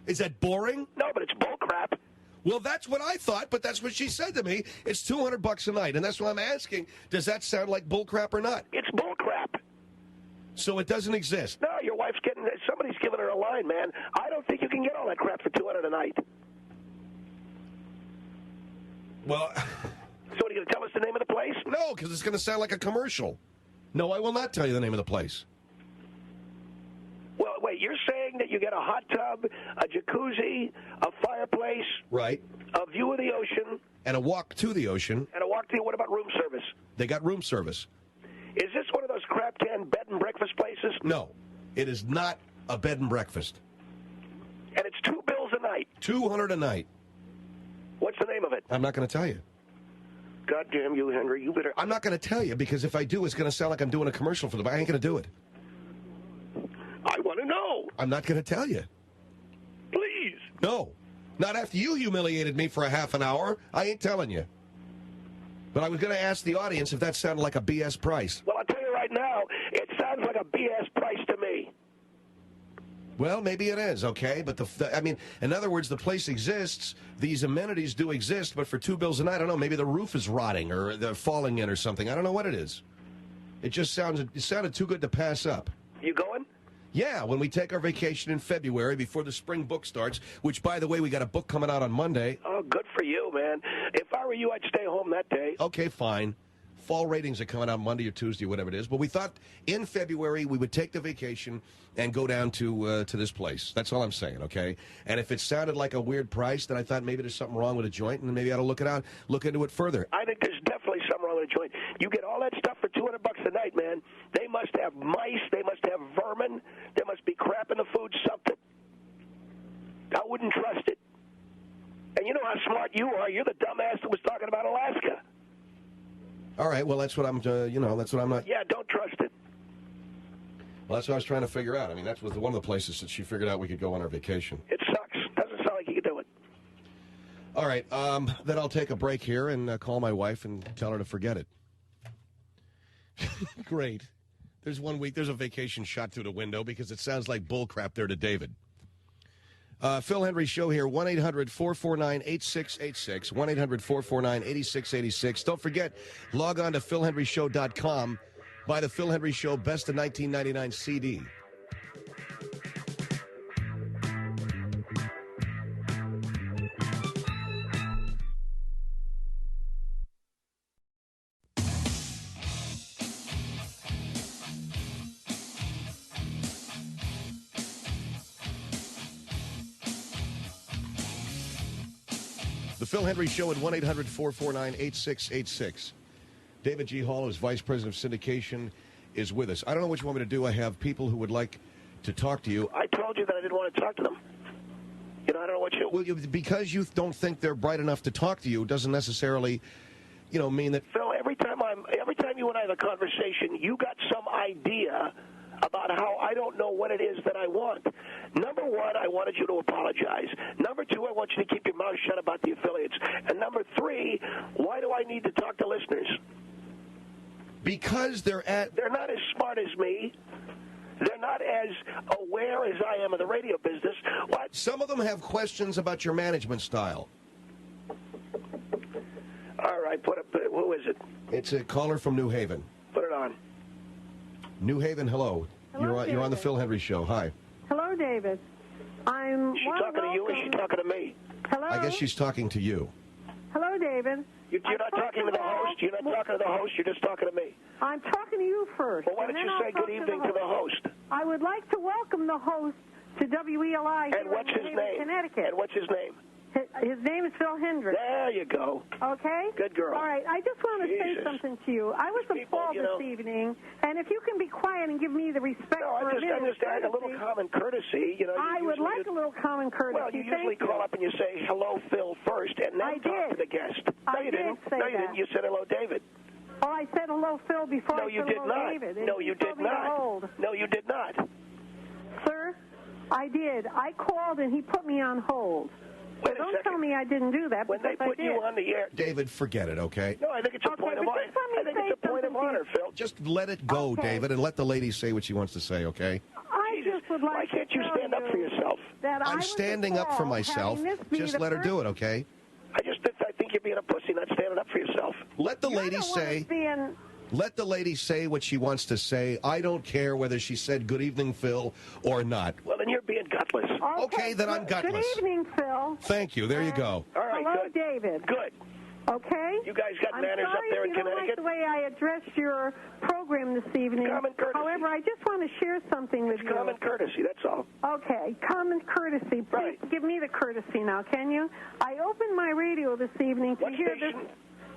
Is that boring? No, but it's bull crap. Well, that's what I thought, but that's what she said to me. It's $200 a night, and that's what I'm asking. Does that sound like bull crap or not? It's bull crap. So it doesn't exist? No, your wife's getting, somebody's giving her a line, man. I don't think you can get all that crap for $200 a night. Well... So what, are you going to tell us the name of the place? No, because it's going to sound like a commercial. No, I will not tell you the name of the place. Well, wait, you're saying that you get a hot tub, a jacuzzi, a fireplace, right, a view of the ocean, and a walk to the ocean, and a walk to, what about room service? They got room service. Is this one of those crap can bed and breakfast places? No, it is not a bed and breakfast. And it's $2 a night. $200 a night. What's the name of it? I'm not going to tell you. God damn you, Hendrie. You better... I'm not going to tell you, because if I do, it's going to sound like I'm doing a commercial for them. I ain't going to do it. I want to know. I'm not going to tell you. Please. No. Not after you humiliated me for a half an hour. I ain't telling you. But I was going to ask the audience if that sounded like a BS price. Well, I'll tell you right now, it sounds like a BS price to me. Well, maybe it is, okay? But, I mean, in other words, the place exists. These amenities do exist, but for $2 a night, I don't know, maybe the roof is rotting or they're falling in or something. I don't know what it is. It sounded too good to pass up. You going? Yeah, when we take our vacation in February before the spring book starts, which, by the way, we got a book coming out on Monday. Oh, good for you, man. If I were you, I'd stay home that day. Okay, fine. Fall ratings are coming out Monday or Tuesday, whatever it is. But we thought in February we would take the vacation and go down to this place. That's all I'm saying, okay? And if it sounded like a weird price, then I thought maybe there's something wrong with a joint, and maybe I ought to look into it further. I think there's definitely something wrong with a joint. You get all that stuff for $200 a night, man. They must have mice. They must have vermin. There must be crap in the food, something. I wouldn't trust it. And you know how smart you are. You're the dumbass that was talking about Alaska. All right, well, that's what I'm, that's what I'm not. Yeah, don't trust it. Well, that's what I was trying to figure out. I mean, that was one of the places that she figured out we could go on our vacation. It sucks. Doesn't sound like you could do it. All right, then I'll take a break here and call my wife and tell her to forget it. Great. There's 1 week, there's a vacation shot through the window because it sounds like bullcrap there to David. Phil Hendrie Show here, 1-800-449-8686, 1-800-449-8686. Don't forget, log on to philhendrieshow.com, buy the Phil Hendrie Show Best of 1999 CD. The Phil Hendrie Show at 1-800-449-8686. David G. Hall, who's Vice President of Syndication, is with us. I don't know what you want me to do. I have people who would like to talk to you. I told you that I didn't want to talk to them. You know, I don't know what you... Well, because you don't think they're bright enough to talk to you doesn't necessarily, mean that... Phil, every time you and I have a conversation, you got some idea about how I don't know what it is that I want. Number one, I wanted you to apologize. Number two, I want you to keep your mouth shut about the affiliates. And number three, why do I need to talk to listeners? Because they're not as smart as me. They're not as aware as I am of the radio business. What? Some of them have questions about your management style. All right, who is it? It's a caller from New Haven. Put it on. New Haven, hello. You're on the Phil Hendrie Show. Hi. Hello, David. Is she talking to you or is she talking to me? Hello? I guess she's talking to you. Hello, David. You're not talking to the host. You're not talking to the host. You're just talking to me. I'm talking to you first. Well, why don't you say good evening to the host? I would like to welcome the host to WELI and what's his name? Connecticut. And what's his name? His name is Phil Hendrie. There you go. Okay? Good girl. All right. I just want to say something to you. I was appalled this evening, and if you can be quiet and give me the respect for a minute. I'm just adding a little common courtesy. I would like a little common courtesy. Well, you usually call up and you say, hello, Phil, first, and then talk to the guest. No, you didn't. No, you didn't. You said hello, David. Oh, I said hello, Phil, before I said hello, David. No, you did not. No, you did not. Sir, I did. I called, and he put me on hold. Wait Don't a second. tell me I didn't do that. When they put you on the air, David, forget it, okay? No, I think it's a point of honor. I think it's a point of honor, Phil. Just let it go, David, and let the lady say what she wants to say, okay? I just would like Why can't you stand up for yourself? I'm standing up for myself. Just let her do it, okay? I think you're being a pussy, not standing up for yourself. Let the lady say. Let the lady say what she wants to say. I don't care whether she said good evening, Phil, or not. Well, then you're being gutless. Okay, then I'm gutless. Good evening, Phil. Thank you. There you go. All right, Hello, good. David. Good. Okay? You guys got manners up there in Connecticut? I'm sorry if you don't like the way I addressed your program this evening. Common courtesy. However, I just want to share something with you. It's common courtesy, that's all. Okay, common courtesy. Please give me the courtesy now, can you? I opened my radio this evening to hear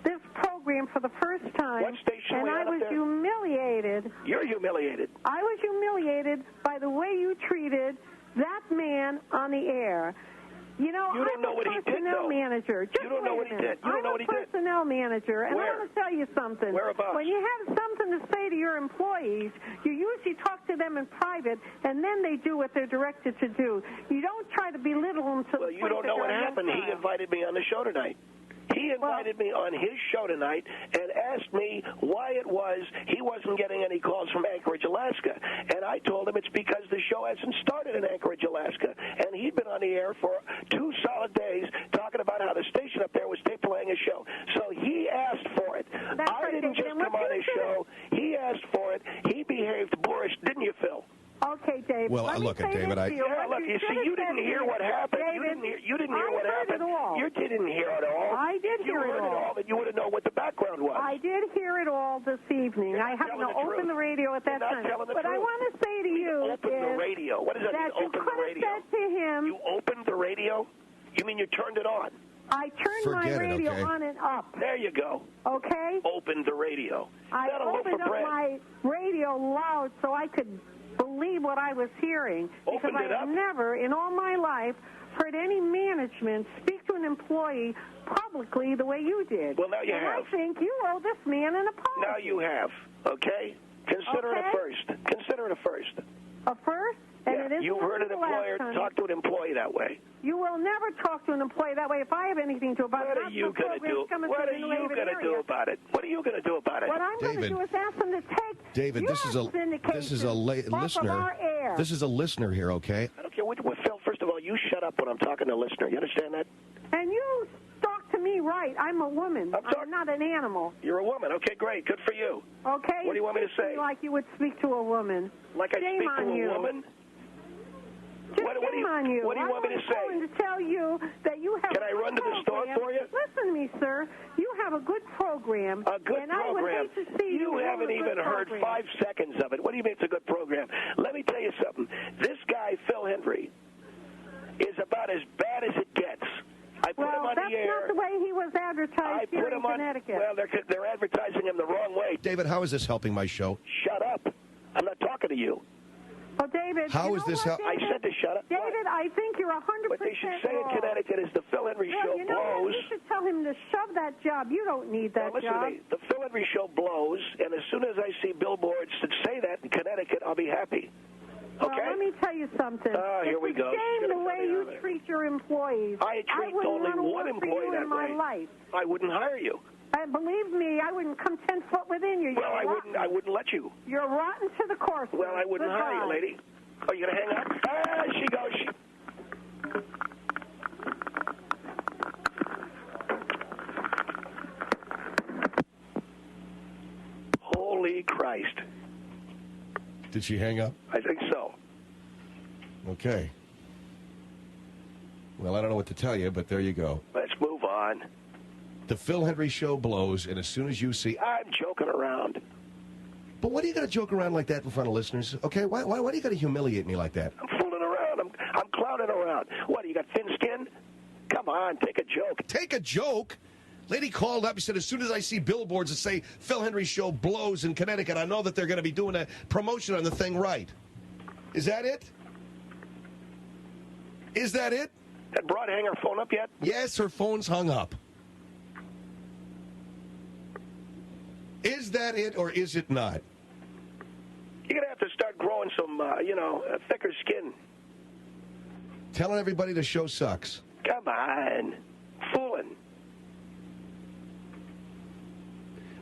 this program for the first time. What station and I was humiliated. You're humiliated. I was humiliated by the way you treated that man on the air. You know, you don't know what he did, though. Manager. You don't know what he did. You don't know what he did. I'm a personnel manager, and Where? I want to tell you something. Whereabouts? When you have something to say to your employees, you usually talk to them in private, and then they do what they're directed to do. You don't try to belittle them to Well, you don't know what happened. He invited me on the show tonight. He invited me on his show tonight and asked me why it was he wasn't getting any calls from Anchorage, Alaska. And I told him it's because the show hasn't started in Anchorage, Alaska. And he'd been on the air for 2 solid days talking about how the station up there was tape playing a show. So he asked for it. I didn't just come on his show. He asked for it. He behaved boorish, didn't you, Phil? Okay, Dave. Well, look at David. Look, you see, you didn't hear what happened. You didn't hear what happened. You didn't hear it all. I did hear it all. If you heard it all, then you would have known what the background was. I did hear it all this evening. I happened to open the radio at that time. But I want to say to you open the radio. What does that mean, open the radio? Said to him, you opened the radio? You mean you turned it on? I turned my radio on and up. There you go. Okay? Opened the radio. I opened up my radio loud so I could believe what I was hearing, because I have never in all my life heard any management speak to an employee publicly the way you did. Well, now you have. I think you owe this man an apology. Now you have, okay? Consider it a first. Consider it a first. A first? And yeah, it you heard an employer talk to an employee that way. You will never talk to an employee that way if I have anything to do about it. What are you going to do? What are you going to do about it? What are you going to do about it? What I'm going to do is ask them to take David, this is a listener. This is a listener here, okay? I don't care what Phil, first of all, you shut up when I'm talking to a listener. You understand that? And you talk to me right. I'm a woman. I'm not an animal. You're a woman. Okay, great. Good for you. Okay. What do you want me to say? Like you would speak to a woman. Like I speak to a woman? What do you want me to say? I'm going to tell you that you have. Can I run to the store for you? Listen to me, sir. You have a good program. A good program. I would hate to see you haven't even heard 5 seconds of it. What do you mean it's a good program? Let me tell you something. This guy, Phil Hendrie, is about as bad as it gets. I put him on the air. That's not the way he was advertised here in Connecticut. Well, they're advertising him the wrong way. David, how is this helping my show? Shut up. I'm not talking to you. Well, David, how is this helping? I said to shut up. David, I think you're 100% What they should say in Connecticut is the Phil Hendrie show you know blows. What? You should tell him to shove that job. You don't need that listen job. To me. The Phil Hendrie show blows, and as soon as I see billboards that say that in Connecticut, I'll be happy. Okay? Well, let me tell you something. Here we go. It's a shame the way you treat your employees. I treat only one employee that way. In my life. I wouldn't hire you. Believe me, I wouldn't come 10 foot within you. Well, I wouldn't let you. You're rotten to the core. Well, I wouldn't hire you, lady. Are you going to hang up? She goes. Holy Christ. Did she hang up? I think so. Okay. Well, I don't know what to tell you, but there you go. Let's move on. The Phil Hendrie show blows, and as soon as you see... I'm joking around. But why do you got to joke around like that in front of listeners? Okay, why do you got to humiliate me like that? I'm fooling around. I'm clowning around. What, you got thin skin? Come on, take a joke. Take a joke? Lady called up and said, as soon as I see billboards that say Phil Hendrie show blows in Connecticut, I know that they're going to be doing a promotion on the thing right. Is that it? Is that it? That broad hang her phone up yet? Yes, her phone's hung up. Is that it or is it not? You're going to have to start growing some, thicker skin. Telling everybody the show sucks. Come on. Fooling.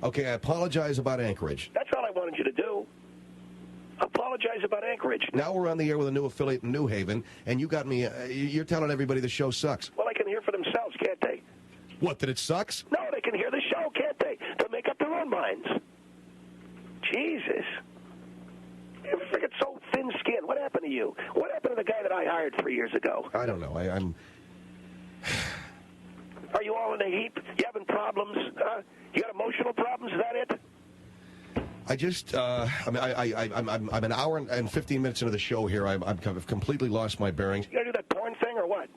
Okay, I apologize about Anchorage. That's all I wanted you to do. Apologize about Anchorage. Now we're on the air with a new affiliate in New Haven, and you got me, you're telling everybody the show sucks. Well, they can hear for themselves, can't they? What, that it sucks? No, they can hear the show, can't they? They'll make up their own minds. Jesus. You're freaking so thin-skinned. What happened to you? What happened to the guy that I hired 3 years ago? I don't know. I'm... Are you all in a heap? You having problems? You got emotional problems? Is that it? I just, I'm an hour and 15 minutes into the show here. I've completely lost my bearings. You got to do that porn thing or what?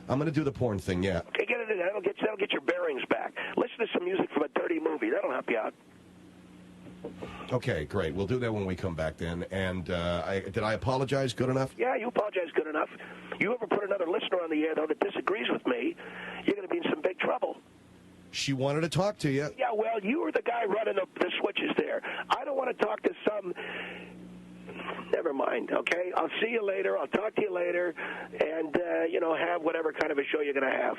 I'm going to do the porn thing, yeah. Okay, get it in. That'll get your bearings back. Listen to some music from a dirty movie. That'll help you out. Okay, great. We'll do that when we come back then. And did I apologize good enough? Yeah, you apologize good enough. You ever put another listener on the air, though, that disagrees with me, you're going to be in some big trouble. She wanted to talk to you. Yeah, well, you were the guy running the switches there. I don't want to talk to some... Never mind, okay? I'll see you later. I'll talk to you later. And, have whatever kind of a show you're going to have.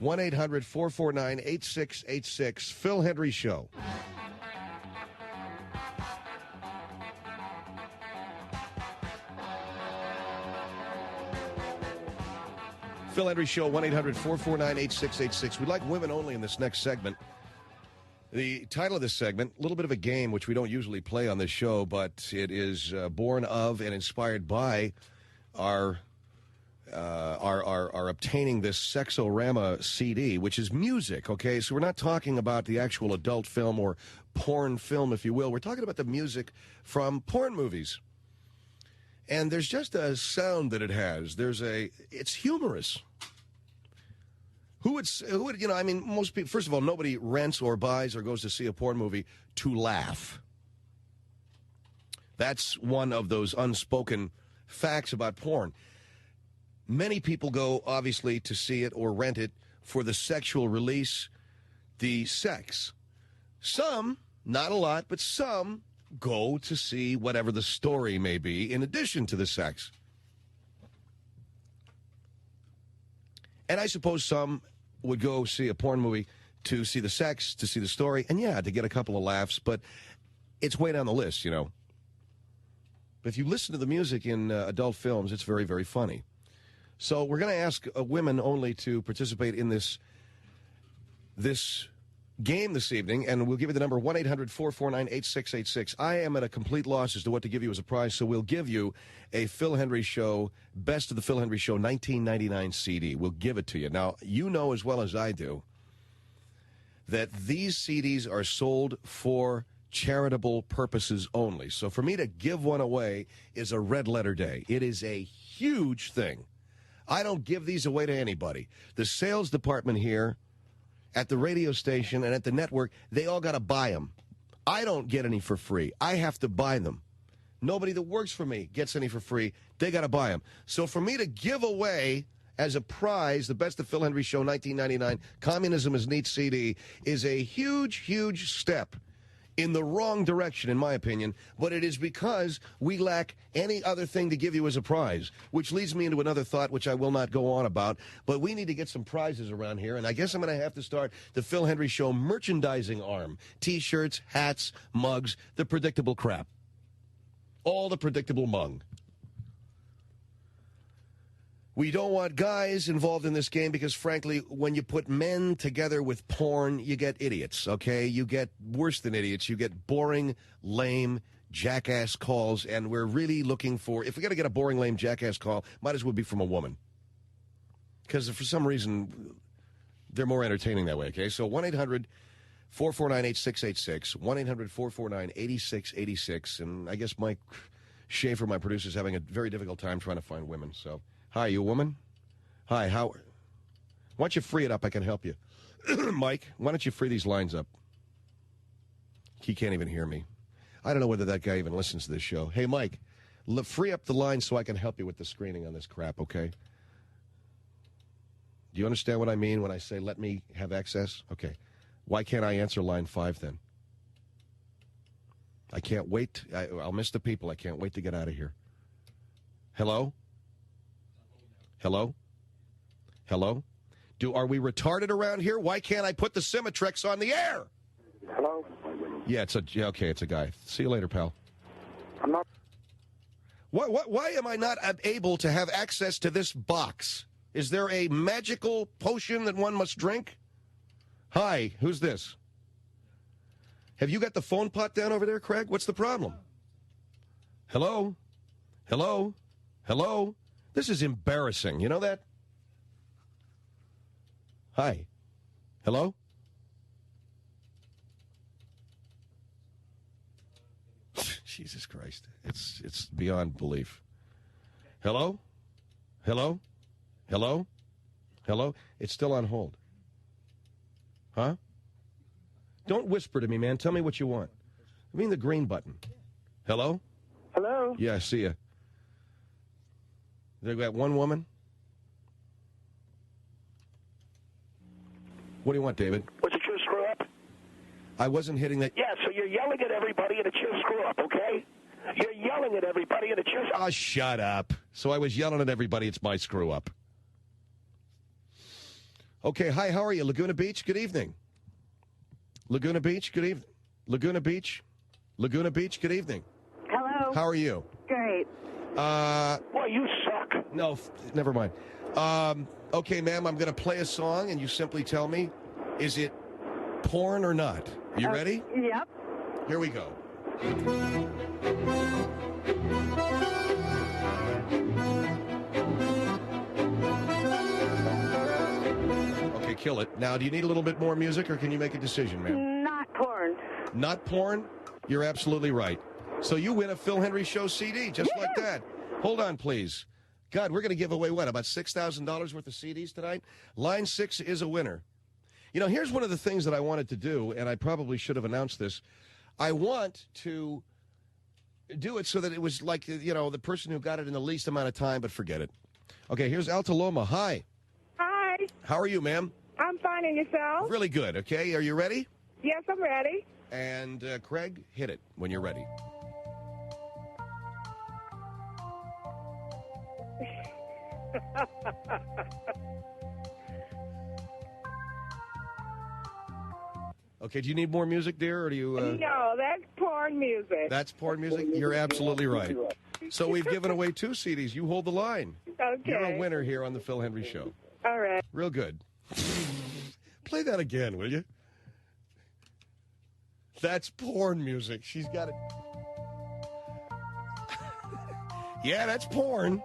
1-800-449-8686. Phil Hendrie Show. Phil Hendrie Show, 1-800-449-8686. We'd like women only in this next segment. The title of this segment, a little bit of a game, which we don't usually play on this show, but it is born of and inspired by our obtaining this Sexorama CD, which is music, okay? So we're not talking about the actual adult film or porn film, if you will. We're talking about the music from porn movies. And there's just a sound that it has. It's humorous. Who would, most people, first of all, nobody rents or buys or goes to see a porn movie to laugh. That's one of those unspoken facts about porn. Many people go, obviously, to see it or rent it for the sexual release, the sex. Some, not a lot, but some go to see whatever the story may be in addition to the sex. And I suppose some would go see a porn movie to see the sex, to see the story, and yeah, to get a couple of laughs, but it's way down the list, you know. But if you listen to the music in adult films, it's very, very funny. So we're going to ask women only to participate in this game this evening, and we'll give you the number 1-800-449-8686. I am at a complete loss as to what to give you as a prize, so we'll give you a Phil Hendrie Show, Best of the Phil Hendrie Show 1999 CD. We'll give it to you. Now, you know as well as I do that these CDs are sold for charitable purposes only. So for me to give one away is a red letter day. It is a huge thing. I don't give these away to anybody. The sales department here at the radio station and at the network, they all got to buy them. I don't get any for free. I have to buy them. Nobody that works for me gets any for free. They got to buy them. So for me to give away as a prize the Best of Phil Hendrie Show 1999 Communism is Neat CD is a huge, huge step in the wrong direction, in my opinion, but it is because we lack any other thing to give you as a prize, which leads me into another thought, which I will not go on about, but we need to get some prizes around here, and I guess I'm going to have to start the Phil Hendrie Show merchandising arm. T-shirts, hats, mugs, the predictable crap. All the predictable mung. We don't want guys involved in this game because, frankly, when you put men together with porn, you get idiots, okay? You get worse than idiots. You get boring, lame, jackass calls, and we're really looking for, if we're going to get a boring, lame, jackass call, might as well be from a woman. Because for some reason, they're more entertaining that way, okay? So 1-800-449-8686, 1-800-449-8686, and I guess Mike Schaefer, my producer, is having a very difficult time trying to find women, so... Hi, you a woman? Hi, how... Why don't you free it up? I can help you. Mike, why don't you free these lines up? He can't even hear me. I don't know whether that guy even listens to this show. Hey, Mike, free up the lines so I can help you with the screening on this crap, okay? Do you understand what I mean when I say let me have access? Okay. Why can't I answer line 5 then? I can't wait. I'll miss the people. I can't wait to get out of here. Hello? Hello? Hello? Are we retarded around here? Why can't I put the Symmetrex on the air? Hello? Yeah, it's a guy. See you later, pal. I'm not. Why am I not able to have access to this box? Is there a magical potion that one must drink? Hi, who's this? Have you got the phone pot down over there, Craig? What's the problem? Hello? Hello? Hello? This is embarrassing. You know that? Hi. Hello? Jesus Christ. It's beyond belief. Hello? Hello? Hello? Hello? It's still on hold. Huh? Don't whisper to me, man. Tell me what you want. I mean the green button. Hello? Hello? Yeah, I see you. They got one woman? What do you want, David? Was it your screw up? I wasn't hitting that. Yeah, so you're yelling at everybody and it's your screw up, okay? You're yelling at everybody and it's your... Oh, shut up. So I was yelling at everybody. It's my screw up. Okay, hi, how are you? Laguna Beach, good evening. Laguna Beach, good evening. Laguna Beach, good evening. Hello. How are you? Great. Well, you suck. No, never mind. Okay, ma'am, I'm going to play a song, and you simply tell me, is it porn or not? You ready? Yep. Here we go. Okay, kill it. Now, do you need a little bit more music, or can you make a decision, ma'am? Not porn. Not porn? You're absolutely right. So you win a Phil Hendrie Show CD, just like that. Hold on, please. God, we're going to give away, what, about $6,000 worth of CDs tonight? Line 6 is a winner. You know, here's one of the things that I wanted to do, and I probably should have announced this. I want to do it so that it was like, you know, the person who got it in the least amount of time, but forget it. Okay, here's Altaloma. Hi. Hi. How are you, ma'am? I'm fine, and yourself? Really good, okay? Are you ready? Yes, I'm ready. And Craig, hit it when you're ready. Okay, do you need more music, dear, or do you... No, that's porn music. That's porn music? You're absolutely right. So we've given away 2 CDs. You hold the line. Okay. You're a winner here on the Phil Hendrie Show. All right. Real good. Play that again, will you? That's porn music. She's got it. Yeah, that's porn.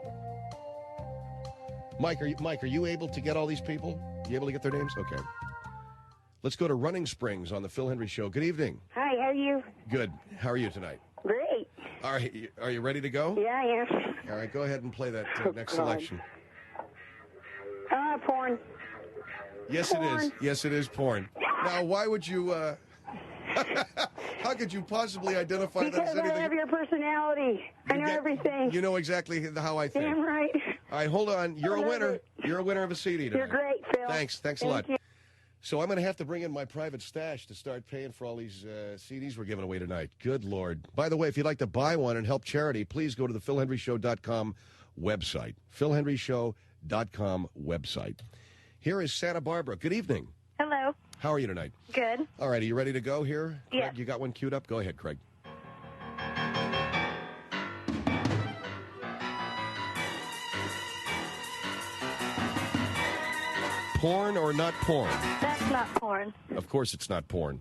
Mike, are you able to get all these people? You able to get their names? Okay. Let's go to Running Springs on the Phil Hendrie Show. Good evening. Hi, how are you? Good. How are you tonight? Great. All right. Are you ready to go? Yeah, I am. All right. Go ahead and play that next selection. Porn. Yes, porn. it is. Yes, it is porn. Now, why would you... how could you possibly identify that as anything? Because I have your personality. I know everything. You know exactly how I think. Damn right. All right, hold on. You're a winner. You're a winner of a CD tonight. You're great, Phil. Thanks a lot. You. So I'm going to have to bring in my private stash to start paying for all these CDs we're giving away tonight. Good Lord. By the way, if you'd like to buy one and help charity, please go to the PhilHendrieShow.com website. PhilHendrieShow.com website. Here is Santa Barbara. Good evening. Hello. How are you tonight? Good. All right, are you ready to go here? Craig, Yes. You got one queued up? Go ahead, Craig. Porn or not porn? That's not porn. Of course it's not porn.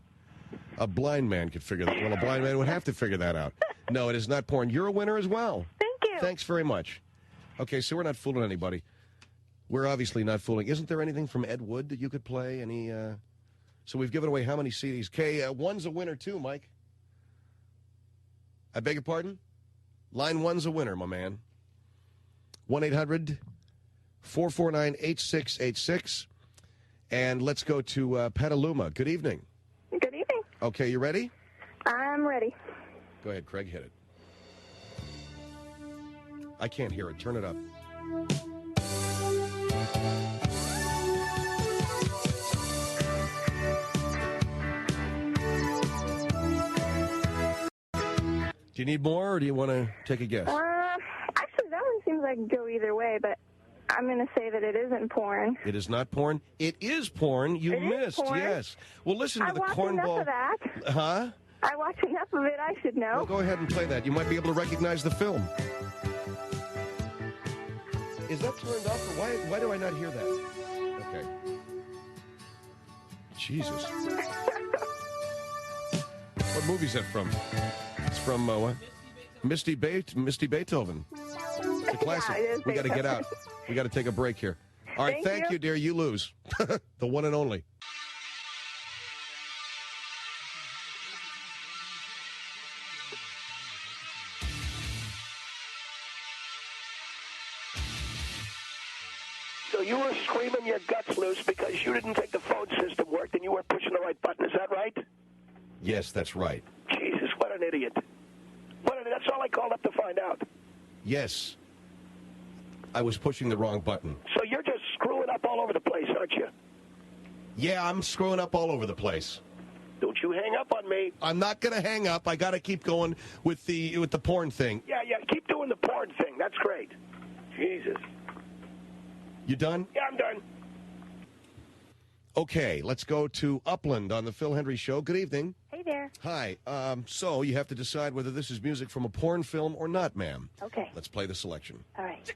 A blind man could figure that. Well, a blind man would have to figure that out. No, it is not porn. You're a winner as well. Thank you. Thanks very much. Okay, so we're not fooling anybody. We're obviously not fooling. Isn't there anything from Ed Wood that you could play? Any? So we've given away how many CDs? Okay, one's a winner too, Mike. I beg your pardon? Line 1's a winner, my man. 1-800-449-8686. And let's go to Petaluma. Good evening. Good evening. Okay, you ready? I'm ready. Go ahead, Craig, hit it. I can't hear it. Turn it up. Do you need more, or do you want to take a guess? Actually, that one seems like it could go either way, but I'm going to say that it isn't porn. It is not porn. It is porn. You It is missed. porn. Yes. Well, listen to the cornball. I watch enough of that. Huh? I watch enough of it. I should know. Well, go ahead and play that. You might be able to recognize the film. Is that turned off? Or why do I not hear that? Okay. Jesus. What movie is that from? It's from what? Misty Beethoven. It's a classic. Yeah, it is We got to get out. We got to take a break here. All right, thank you, dear. You lose. The one and only. So you were screaming your guts loose because you didn't think the phone system worked and you weren't pushing the right button. Is that right? Yes, that's right. Jesus, what an idiot. That's all I called up to find out. Yes. I was pushing the wrong button. So you're just screwing up all over the place, aren't you? Yeah, I'm screwing up all over the place. Don't you hang up on me. I'm not going to hang up. I got to keep going with the porn thing. Yeah, keep doing the porn thing. That's great. Jesus. You done? Yeah, I'm done. Okay, let's go to Upland on the Phil Hendrie Show. Good evening. Hey there. Hi. So you have to decide whether this is music from a porn film or not, ma'am. Okay. Let's play the selection. All right.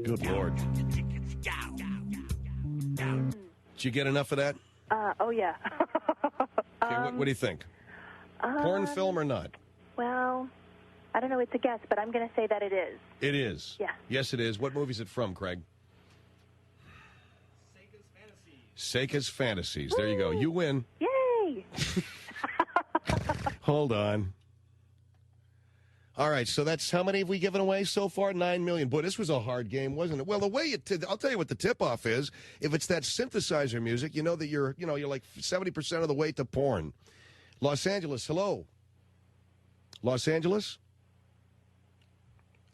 Good Lord. Did you get enough of that? Oh, yeah. Okay, what do you think? Porn film or not? Well, I don't know. It's a guess, but I'm going to say that it is. It is. Yeah. Yes, it is. What movie is it from, Craig? Seika's Fantasies. There you go. You win. Yay! Hold on. All right, so that's how many have we given away so far? 9 million. Boy, this was a hard game, wasn't it? Well, the way I'll tell you what the tip-off is. If it's that synthesizer music, you know that you're like 70% of the way to porn. Los Angeles, hello. Los Angeles?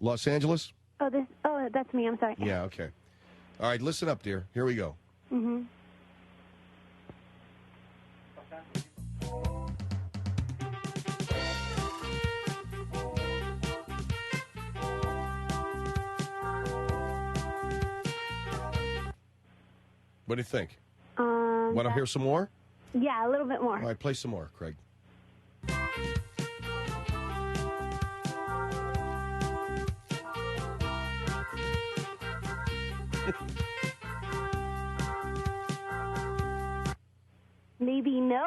Los Angeles? Oh, that's me. I'm sorry. Yeah, okay. All right, listen up, dear. Here we go. Mm-hmm. What do you think? Want to hear some more? Yeah, a little bit more. All right, play some more, Craig. Maybe no?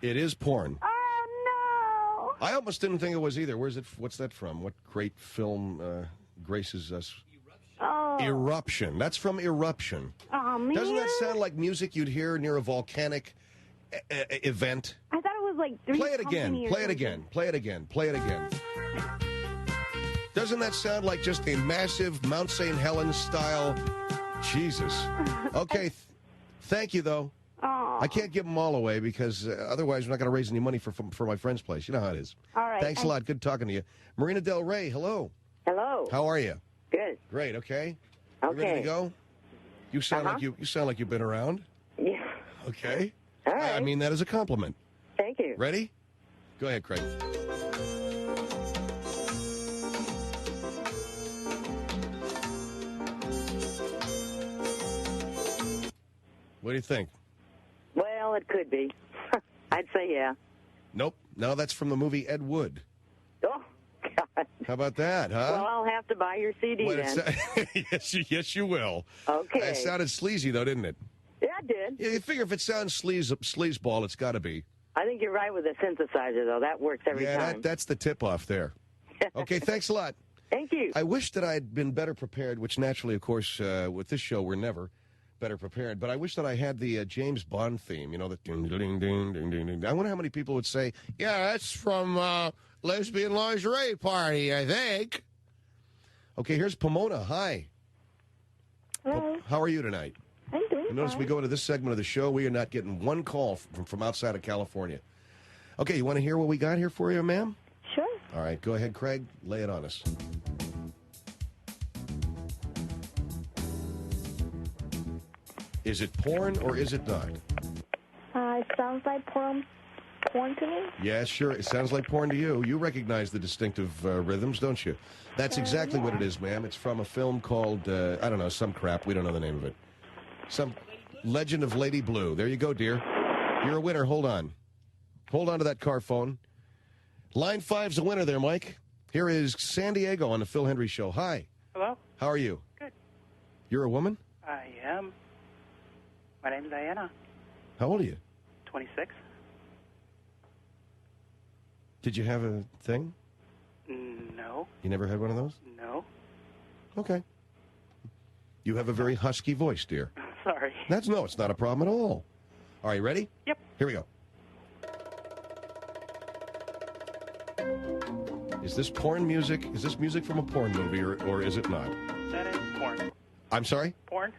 It is porn. Oh, no! I almost didn't think it was either. What's that from? What great film graces us? Oh. Eruption. That's from Eruption. Oh, man. Doesn't that sound like music you'd hear near a volcanic event? I thought it was like... Play it again. Play it again. Play it again. Play it again. Doesn't that sound like just a massive Mount St. Helens style? Jesus. Okay. Thank you, though. Oh. I can't give them all away because otherwise we're not going to raise any money for my friend's place. You know how it is. All right. Thanks a lot. Good talking to you. Marina Del Rey, hello. Hello. How are you? Good. Great. Okay. Okay. You ready to go? You sound like you sound like you've been around. Yeah. Okay. All right. I mean that as a compliment. Thank you. Ready? Go ahead, Craig. What do you think? Well, it could be. I'd say yeah. Nope. No, that's from the movie Ed Wood. Oh, God. How about that, huh? Well, I'll have to buy your CD then. Yes, you will. Okay. It sounded sleazy, though, didn't it? Yeah, it did. Yeah, you figure if it sounds sleazeball, it's got to be. I think you're right with the synthesizer, though. That works every time. Yeah, that's the tip-off there. Okay, thanks a lot. Thank you. I wish that I had been better prepared, which naturally, of course, with this show, we're never better prepared. But I wish that I had the James Bond theme, you know, the ding-ding-ding-ding-ding. I wonder how many people would say, yeah, that's from Lesbian Lingerie Party, I think. Okay, here's Pomona. Hi. Hello. How are you tonight? I'm doing You notice fine. we go into this segment of the show, we are not getting one call from outside of California. Okay, you want to hear what we got here for you, ma'am? Sure. All right, go ahead, Craig. Lay it on us. Is it porn or is it not? It sounds like porn to me. Yeah, sure. It sounds like porn to you. You recognize the distinctive rhythms, don't you? That's exactly what it is, ma'am. It's from a film called, I don't know, some crap. We don't know the name of it. Some Legend of Lady Blue. There you go, dear. You're a winner. Hold on. Hold on to that car phone. Line 5's a winner there, Mike. Here is San Diego on the Phil Hendrie Show. Hi. Hello. How are you? Good. You're a woman? I am. My name's Diana. How old are you? 26. Did you have a thing? No. You never had one of those? No. Okay. You have a very husky voice, dear. Sorry. It's not a problem at all. All right, ready? Yep. Here we go. Is this porn music? Is this music from a porn movie, or is it not? That is porn. I'm sorry? Porn?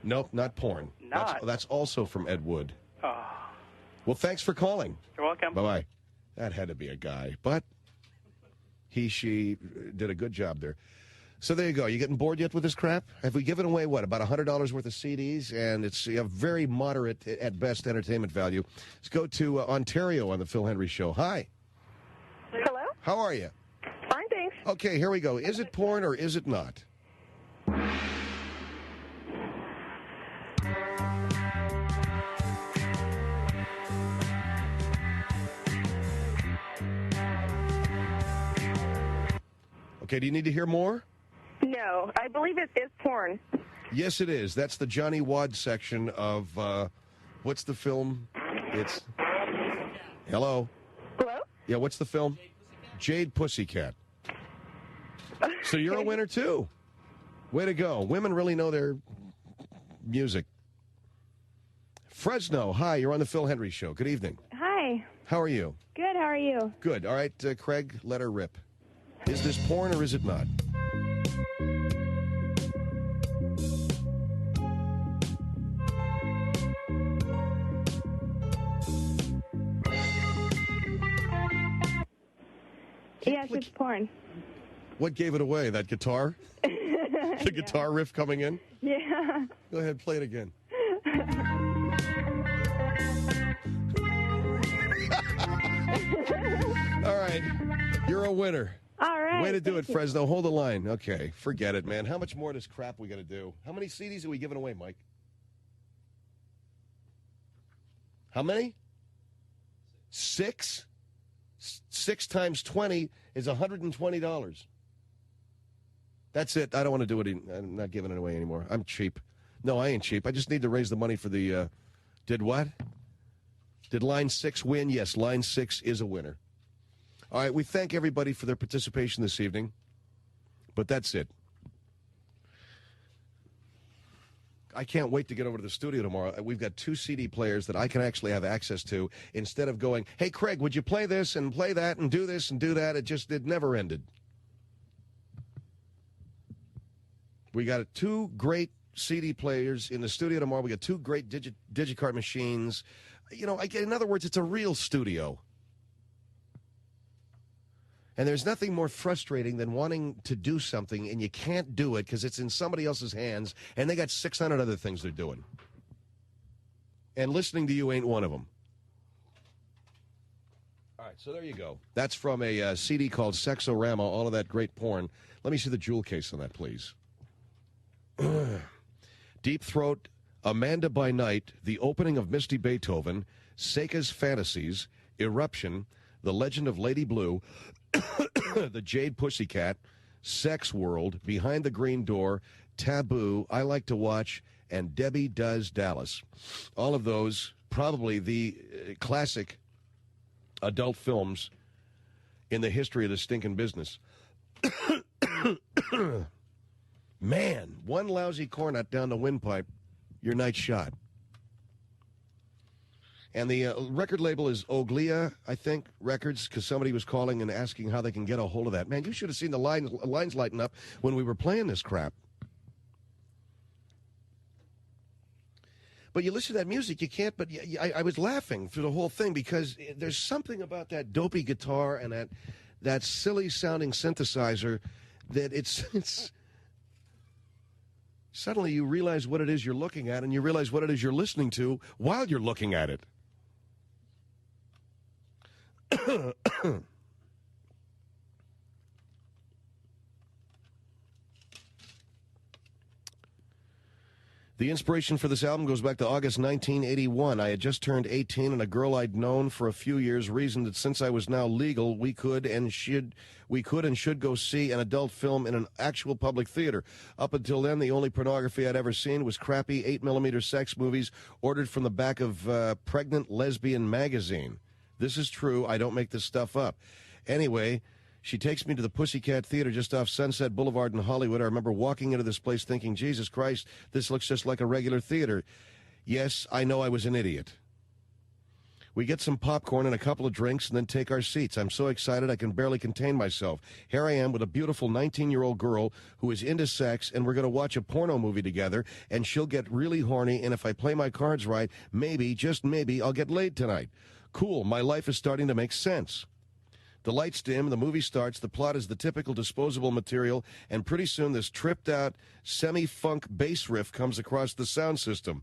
Nope, not porn. Not. That's also from Ed Wood. Oh. Well, thanks for calling. You're welcome. Bye-bye. That had to be a guy, but she did a good job there. So there you go. You getting bored yet with this crap? Have we given away, what, about $100 worth of CDs? And it's a very moderate, at best, entertainment value. Let's go to Ontario on the Phil Hendrie Show. Hi. Hello? How are you? Fine, thanks. Okay, here we go. Is it porn or is it not? Okay, do you need to hear more? No, I believe it is porn. Yes, it is. That's the Johnny Wad section of, what's the film? It's... Hello? Hello? Yeah, what's the film? Jade Pussycat. So you're a winner, too. Way to go. Women really know their music. Fresno, hi, you're on the Phil Hendrie Show. Good evening. Hi. How are you? Good, how are you? Good. All right, Craig, let her rip. Is this porn or is it not? Yes, it's porn. What gave it away? That guitar? The guitar riff coming in? Yeah. Go ahead, play it again. All right, you're a winner. All right. Way to do it, Fresno. Hold the line. Okay, forget it, man. How much more of this crap we got to do? How many CDs are we giving away, Mike? How many? 6? 6 times 20 is $120. That's it. I don't want to do it. I'm not giving it away anymore. I'm cheap. No, I ain't cheap. I just need to raise the money for the... Did what? Did Line 6 win? Yes, Line 6 is a winner. All right, we thank everybody for their participation this evening, but that's it. I can't wait to get over to the studio tomorrow. We've got 2 CD players that I can actually have access to instead of going, hey, Craig, would you play this and play that and do this and do that? It never ended. We got 2 great CD players in the studio tomorrow. We got 2 great digicart machines. You know, in other words, it's a real studio. And there's nothing more frustrating than wanting to do something and you can't do it because it's in somebody else's hands and they got 600 other things they're doing. And listening to you ain't one of them. All right, so there you go. That's from a CD called Sexorama, all of that great porn. Let me see the jewel case on that, please. Deep Throat, Amanda by Night, The Opening of Misty Beethoven, Seika's Fantasies, Eruption, The Legend of Lady Blue, The Jade Pussycat, Sex World, Behind the Green Door, Taboo, I Like to Watch, and Debbie Does Dallas. All of those, probably the classic adult films in the history of the stinking business. Man, one lousy cornet down the windpipe, your night's shot. And the record label is Oglia, I think, Records, because somebody was calling and asking how they can get a hold of that. Man, you should have seen the lines lighten up when we were playing this crap. But you listen to that music, you can't, but I was laughing through the whole thing because there's something about that dopey guitar and that silly-sounding synthesizer that it's suddenly you realize what it is you're looking at, and you realize what it is you're listening to while you're looking at it. The inspiration for this album goes back to August 1981. I had just turned 18, and a girl I'd known for a few years reasoned that since I was now legal, we could and should go see an adult film in an actual public theater. Up until then, the only pornography I'd ever seen was crappy 8mm sex movies ordered from the back of Pregnant Lesbian magazine. This is true. I don't make this stuff up. Anyway, she takes me to the Pussycat Theater just off Sunset Boulevard in Hollywood. I remember walking into this place thinking, Jesus Christ, this looks just like a regular theater. Yes, I know I was an idiot. We get some popcorn and a couple of drinks and then take our seats. I'm so excited I can barely contain myself. Here I am with a beautiful 19-year-old girl who is into sex, and we're going to watch a porno movie together, and she'll get really horny, and if I play my cards right, maybe, just maybe, I'll get laid tonight. Cool, my life is starting to make sense. The lights dim, the movie starts, the plot is the typical disposable material, and pretty soon this tripped-out, semi-funk bass riff comes across the sound system.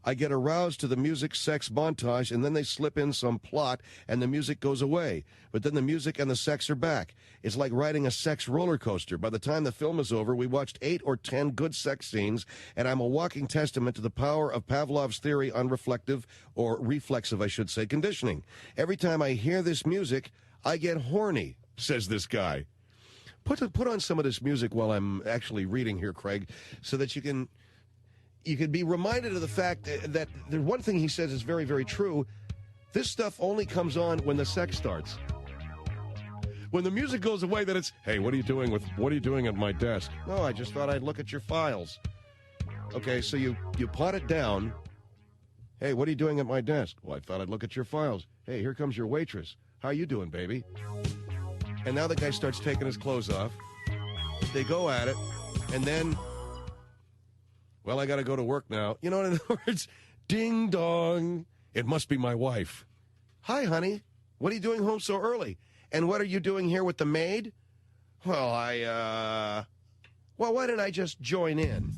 I get aroused to the music sex montage, and then they slip in some plot, and the music goes away. But then the music and the sex are back. It's like riding a sex roller coaster. By the time the film is over, we watched 8 or 10 good sex scenes, and I'm a walking testament to the power of Pavlov's theory on reflective, or reflexive, I should say, conditioning. Every time I hear this music, I get horny, says this guy. Put on some of this music while I'm actually reading here, Craig, so that you can be reminded of the fact that the one thing he says is very, very true. This stuff only comes on when the sex starts. When the music goes away, then it's, hey, what are you doing at my desk? No, I just thought I'd look at your files. Okay, so you pot it down. Hey, what are you doing at my desk? Well, I thought I'd look at your files. Hey, here comes your waitress. How you doing, baby? And now the guy starts taking his clothes off. They go at it, and then, well, I got to go to work now. You know, in other words, ding dong. It must be my wife. Hi, honey. What are you doing home so early? And what are you doing here with the maid? Well, well, why didn't I just join in?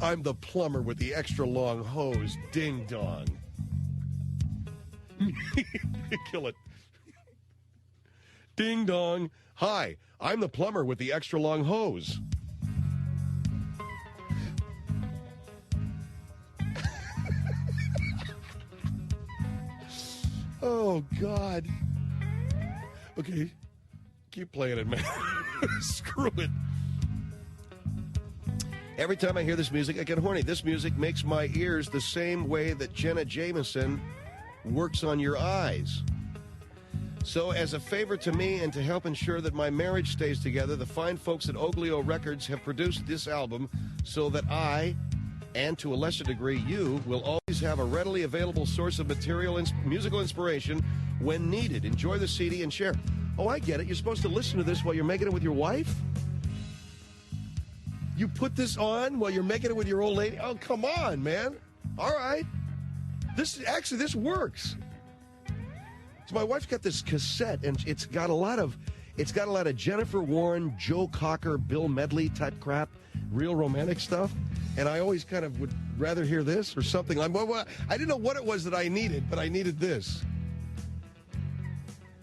I'm the plumber with the extra long hose. Ding dong. Kill it. Ding dong. Hi, I'm the plumber with the extra long hose. Oh, God. Okay. Keep playing it, man. Screw it. Every time I hear this music, I get horny. This music makes my ears the same way that Jenna Jameson works on your eyes. So as a favor to me and to help ensure that my marriage stays together, the fine folks at Oglio Records have produced this album so that I, and to a lesser degree you, will always have a readily available source of material and musical inspiration when needed. Enjoy the CD and share. Oh, I get it. You're supposed to listen to this while you're making it with your wife? You put this on while you're making it with your old lady? Oh, come on, man. All right. This works. So my wife's got this cassette, and it's got a lot of Jennifer Warren, Joe Cocker, Bill Medley type crap, real romantic stuff. And I always kind of would rather hear this or something. I didn't know what it was that I needed, but I needed this.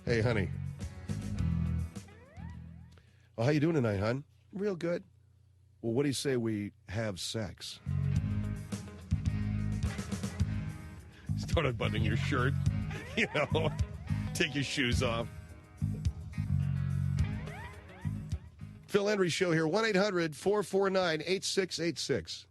Hey, honey. Well, how you doing tonight, hon? Real good. Well, what do you say we have sex? Start unbuttoning your shirt. You know, take your shoes off. Phil Hendrie Show here, 1-800-449-8686.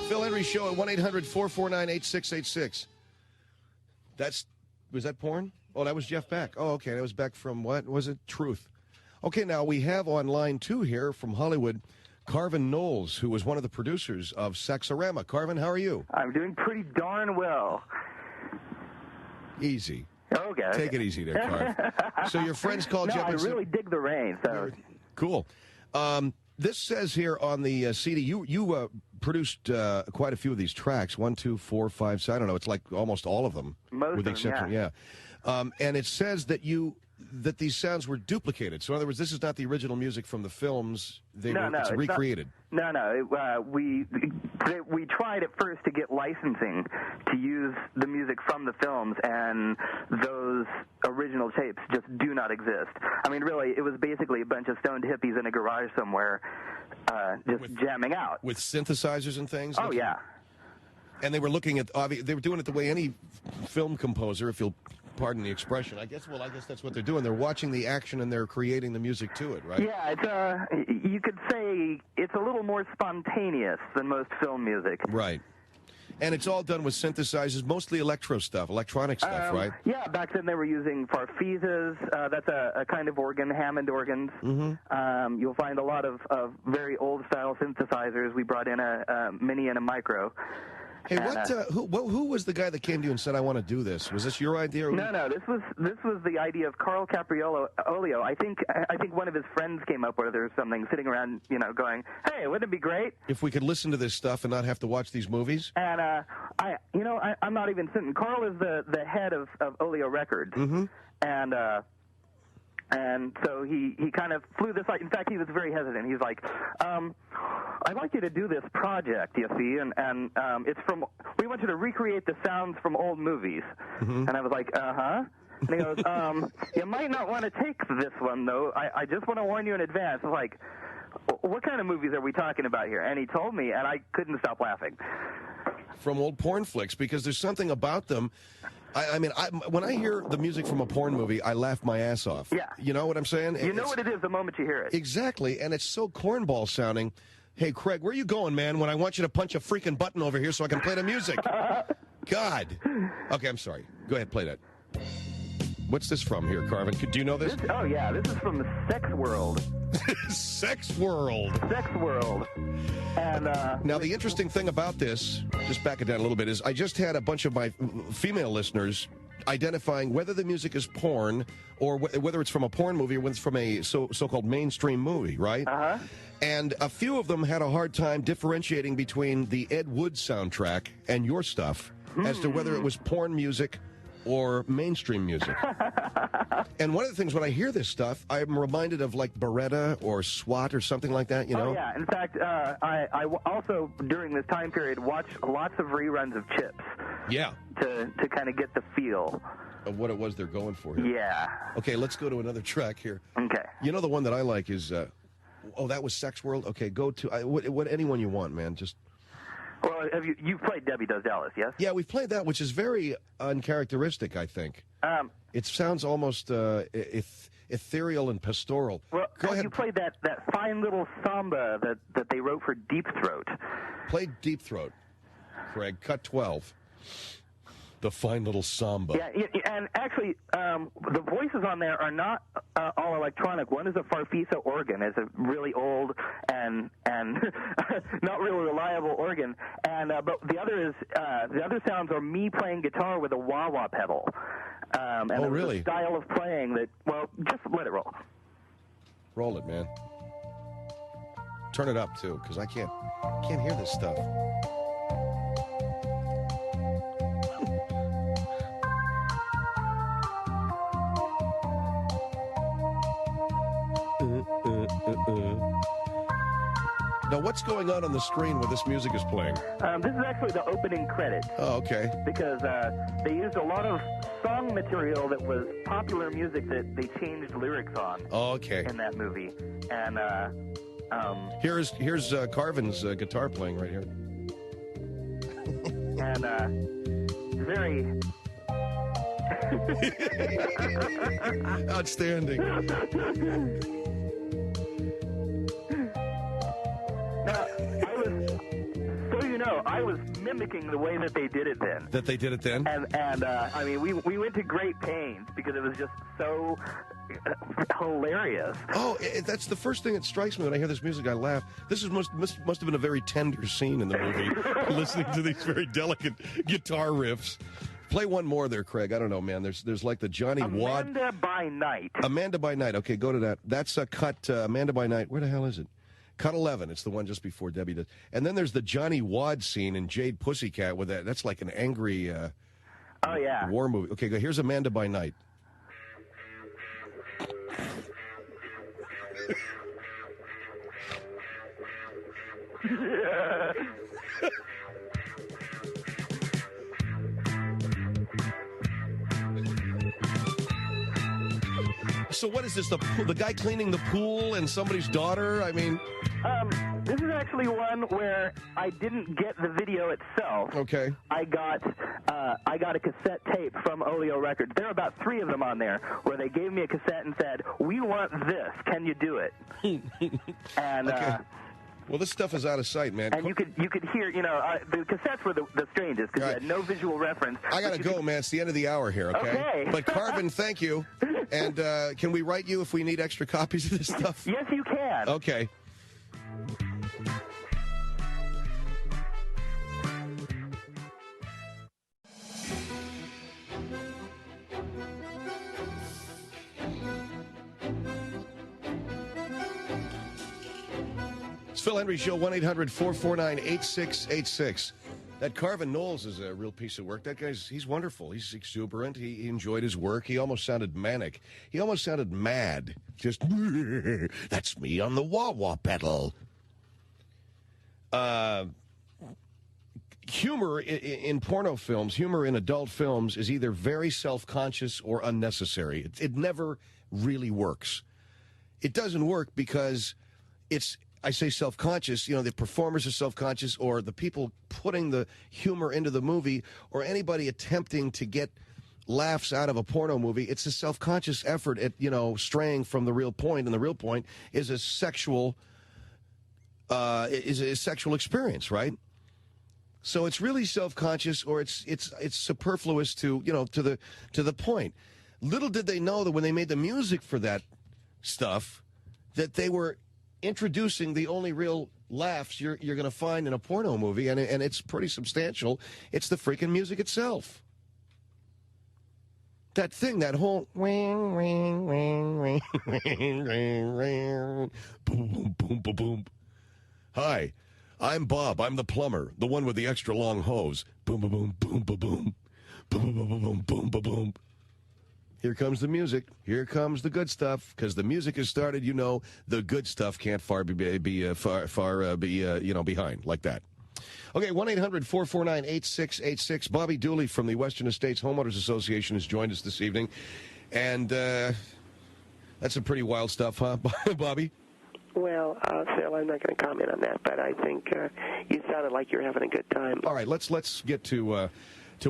Phil Hendrie Show at 1-800-449-8686. Was that porn? Oh, that was Jeff Beck. Oh, okay. That was Beck from what? Was it? Truth. Okay, now we have on line 2 here from Hollywood, Carvin Knowles, who was one of the producers of Sexorama. Carvin, how are you? I'm doing pretty darn well. Easy. Okay. Take it easy there, Carv. So your friends called you up I and really dig the rain. So cool. This says here on the CD, you produced quite a few of these tracks. 1, 2, 4, 5, 6. I don't know. It's like almost all of them. Most with the of them, exception, yeah. And it says that these sounds were duplicated. So in other words, this is not the original music from the films. It's recreated. We tried at first to get licensing to use the music from the films, and those original tapes just do not exist. I mean, really, it was basically a bunch of stoned hippies in a garage somewhere just jamming out. With synthesizers and things? Oh, yeah. And they were looking at, they were doing it the way any film composer, if you'll pardon the expression, I guess that's what they're doing. They're watching the action and they're creating the music to it, right? Yeah, you could say it's a little more spontaneous than most film music. Right. And it's all done with synthesizers, mostly electronic stuff, right? Yeah, back then they were using farfisas. That's a kind of organ, Hammond organs. Mm-hmm. You'll find a lot of very old-style synthesizers. We brought in a mini and a micro. Hey, who was the guy that came to you and said, "I want to do this"? Was this your idea? Or No. This was the idea of Carl Capriolo. I think one of his friends came up with it or something, sitting around, going, "Hey, wouldn't it be great if we could listen to this stuff and not have to watch these movies?" And I'm not even certain. Carl is the head of Oleo Records, mm-hmm. And so he kind of flew this out. In fact, he was very hesitant. He's like, I'd like you to do this project, you see, and we want you to recreate the sounds from old movies. Mm-hmm. And I was like, uh-huh. And he goes, you might not want to take this one, though. I just want to warn you in advance. I was like, what kind of movies are we talking about here? And he told me, and I couldn't stop laughing. From old porn flicks, because there's something about them. I mean, when I hear the music from a porn movie, I laugh my ass off. Yeah. You know what I'm saying? You know what it is the moment you hear it. Exactly, and it's so cornball sounding. Hey, Craig, where are you going, man, when I want you to punch a freaking button over here so I can play the music? God. Okay, I'm sorry. Go ahead, play that. What's this from here, Carvin? Do you know this? This is from Sex World. Sex World. Sex World. And now, the interesting thing about this, just back it down a little bit, is I just had a bunch of my female listeners identifying whether the music is porn or whether it's from a porn movie or whether it's from a so-called mainstream movie, right? Uh-huh. And a few of them had a hard time differentiating between the Ed Wood soundtrack and your stuff as to whether it was porn music or mainstream music. And one of the things, when I hear this stuff, I'm reminded of like Beretta or SWAT or something like that, Oh, yeah. In fact, I also, during this time period, watched lots of reruns of Chips. Yeah. To kind of get the feel of what it was they're going for here. Yeah. Okay, let's go to another track here. Okay. You know, the one that I like is, that was Sex World? Okay, go to, what anyone you want, man, just... Well, you've played Debbie Does Dallas, yes? Yeah, we've played that, which is very uncharacteristic, I think. It sounds almost ethereal and pastoral. Well, go ahead. You played that fine little samba that they wrote for Deep Throat. Play Deep Throat, Craig. Cut 12. The fine little samba. Yeah, and actually, the voices on there are not all electronic. One is a Farfisa organ. It's a really old and not really reliable organ. And but the other sounds are me playing guitar with a wah-wah pedal. And really? A style of playing that, well, just let it roll. Roll it, man. Turn it up too, because I can't hear this stuff. Now, what's going on the screen where this music is playing? This is actually the opening credits. Oh, okay. Because they used a lot of song material that was popular music that they changed lyrics on. Oh, okay. In that movie, and here's Carvin's guitar playing right here. And very outstanding. Now, I was mimicking the way that they did it then. That they did it then? And I mean, we went to great pains because it was just so hilarious. Oh, that's the first thing that strikes me when I hear this music. I laugh. This must have been a very tender scene in the movie, listening to these very delicate guitar riffs. Play one more there, Craig. I don't know, man. There's like the Johnny Wad. Amanda by Night. Amanda by Night. Okay, go to that. That's a cut. Amanda by Night. Where the hell is it? Cut 11. It's the one just before Debbie does. And then there's the Johnny Wad scene in Jade Pussycat with that. That's like an angry war movie. Okay, here's Amanda by Night. So what is this, the guy cleaning the pool and somebody's daughter? I mean... This is actually one where I didn't get the video itself. Okay. I got a cassette tape from Oleo Records. There are about 3 of them on there where they gave me a cassette and said, "We want this. Can you do it?" And okay. Well, this stuff is out of sight, man. And you could hear, the cassettes were the strangest because you had no visual reference. I got to go, man. It's the end of the hour here, okay? But Carvin, thank you. And can we write you if we need extra copies of this stuff? Yes, you can. Okay. It's Phil Hendrie Show, 1-800-449-8686. That Carvin Knowles is a real piece of work. That he's wonderful. He's exuberant. He enjoyed his work. He almost sounded manic. He almost sounded mad. Just, that's me on the wah-wah pedal. Humor in porno films, humor in adult films is either very self-conscious or unnecessary. It never really works. It doesn't work because it's... I say self-conscious, the performers are self-conscious, or the people putting the humor into the movie, or anybody attempting to get laughs out of a porno movie. It's a self-conscious effort at, straying from the real point, and the real point is a sexual experience, right? So it's really self-conscious, or it's superfluous to the point. Little did they know that when they made the music for that stuff, that they were introducing the only real laughs you're going to find in a porno movie, and it's pretty substantial. It's the freaking music itself. That thing, that whole ring, ring, ring, ring, ring, ring, ring, boom, boom, boom, boom, boom. Hi, I'm Bob. I'm the plumber, the one with the extra long hose. Boom, boom, boom, boom, boom, boom, boom, boom, boom, boom, boom, boom, boom. Here comes the music. Here comes the good stuff. Because the music has started, the good stuff can't be behind like that. Okay, 1-800-449-8686. Bobby Dooley from the Western Estates Homeowners Association has joined us this evening. And that's some pretty wild stuff, huh, Bobby? Well, Phil, I'm not going to comment on that, but I think you sounded like you're having a good time. All right, let's get to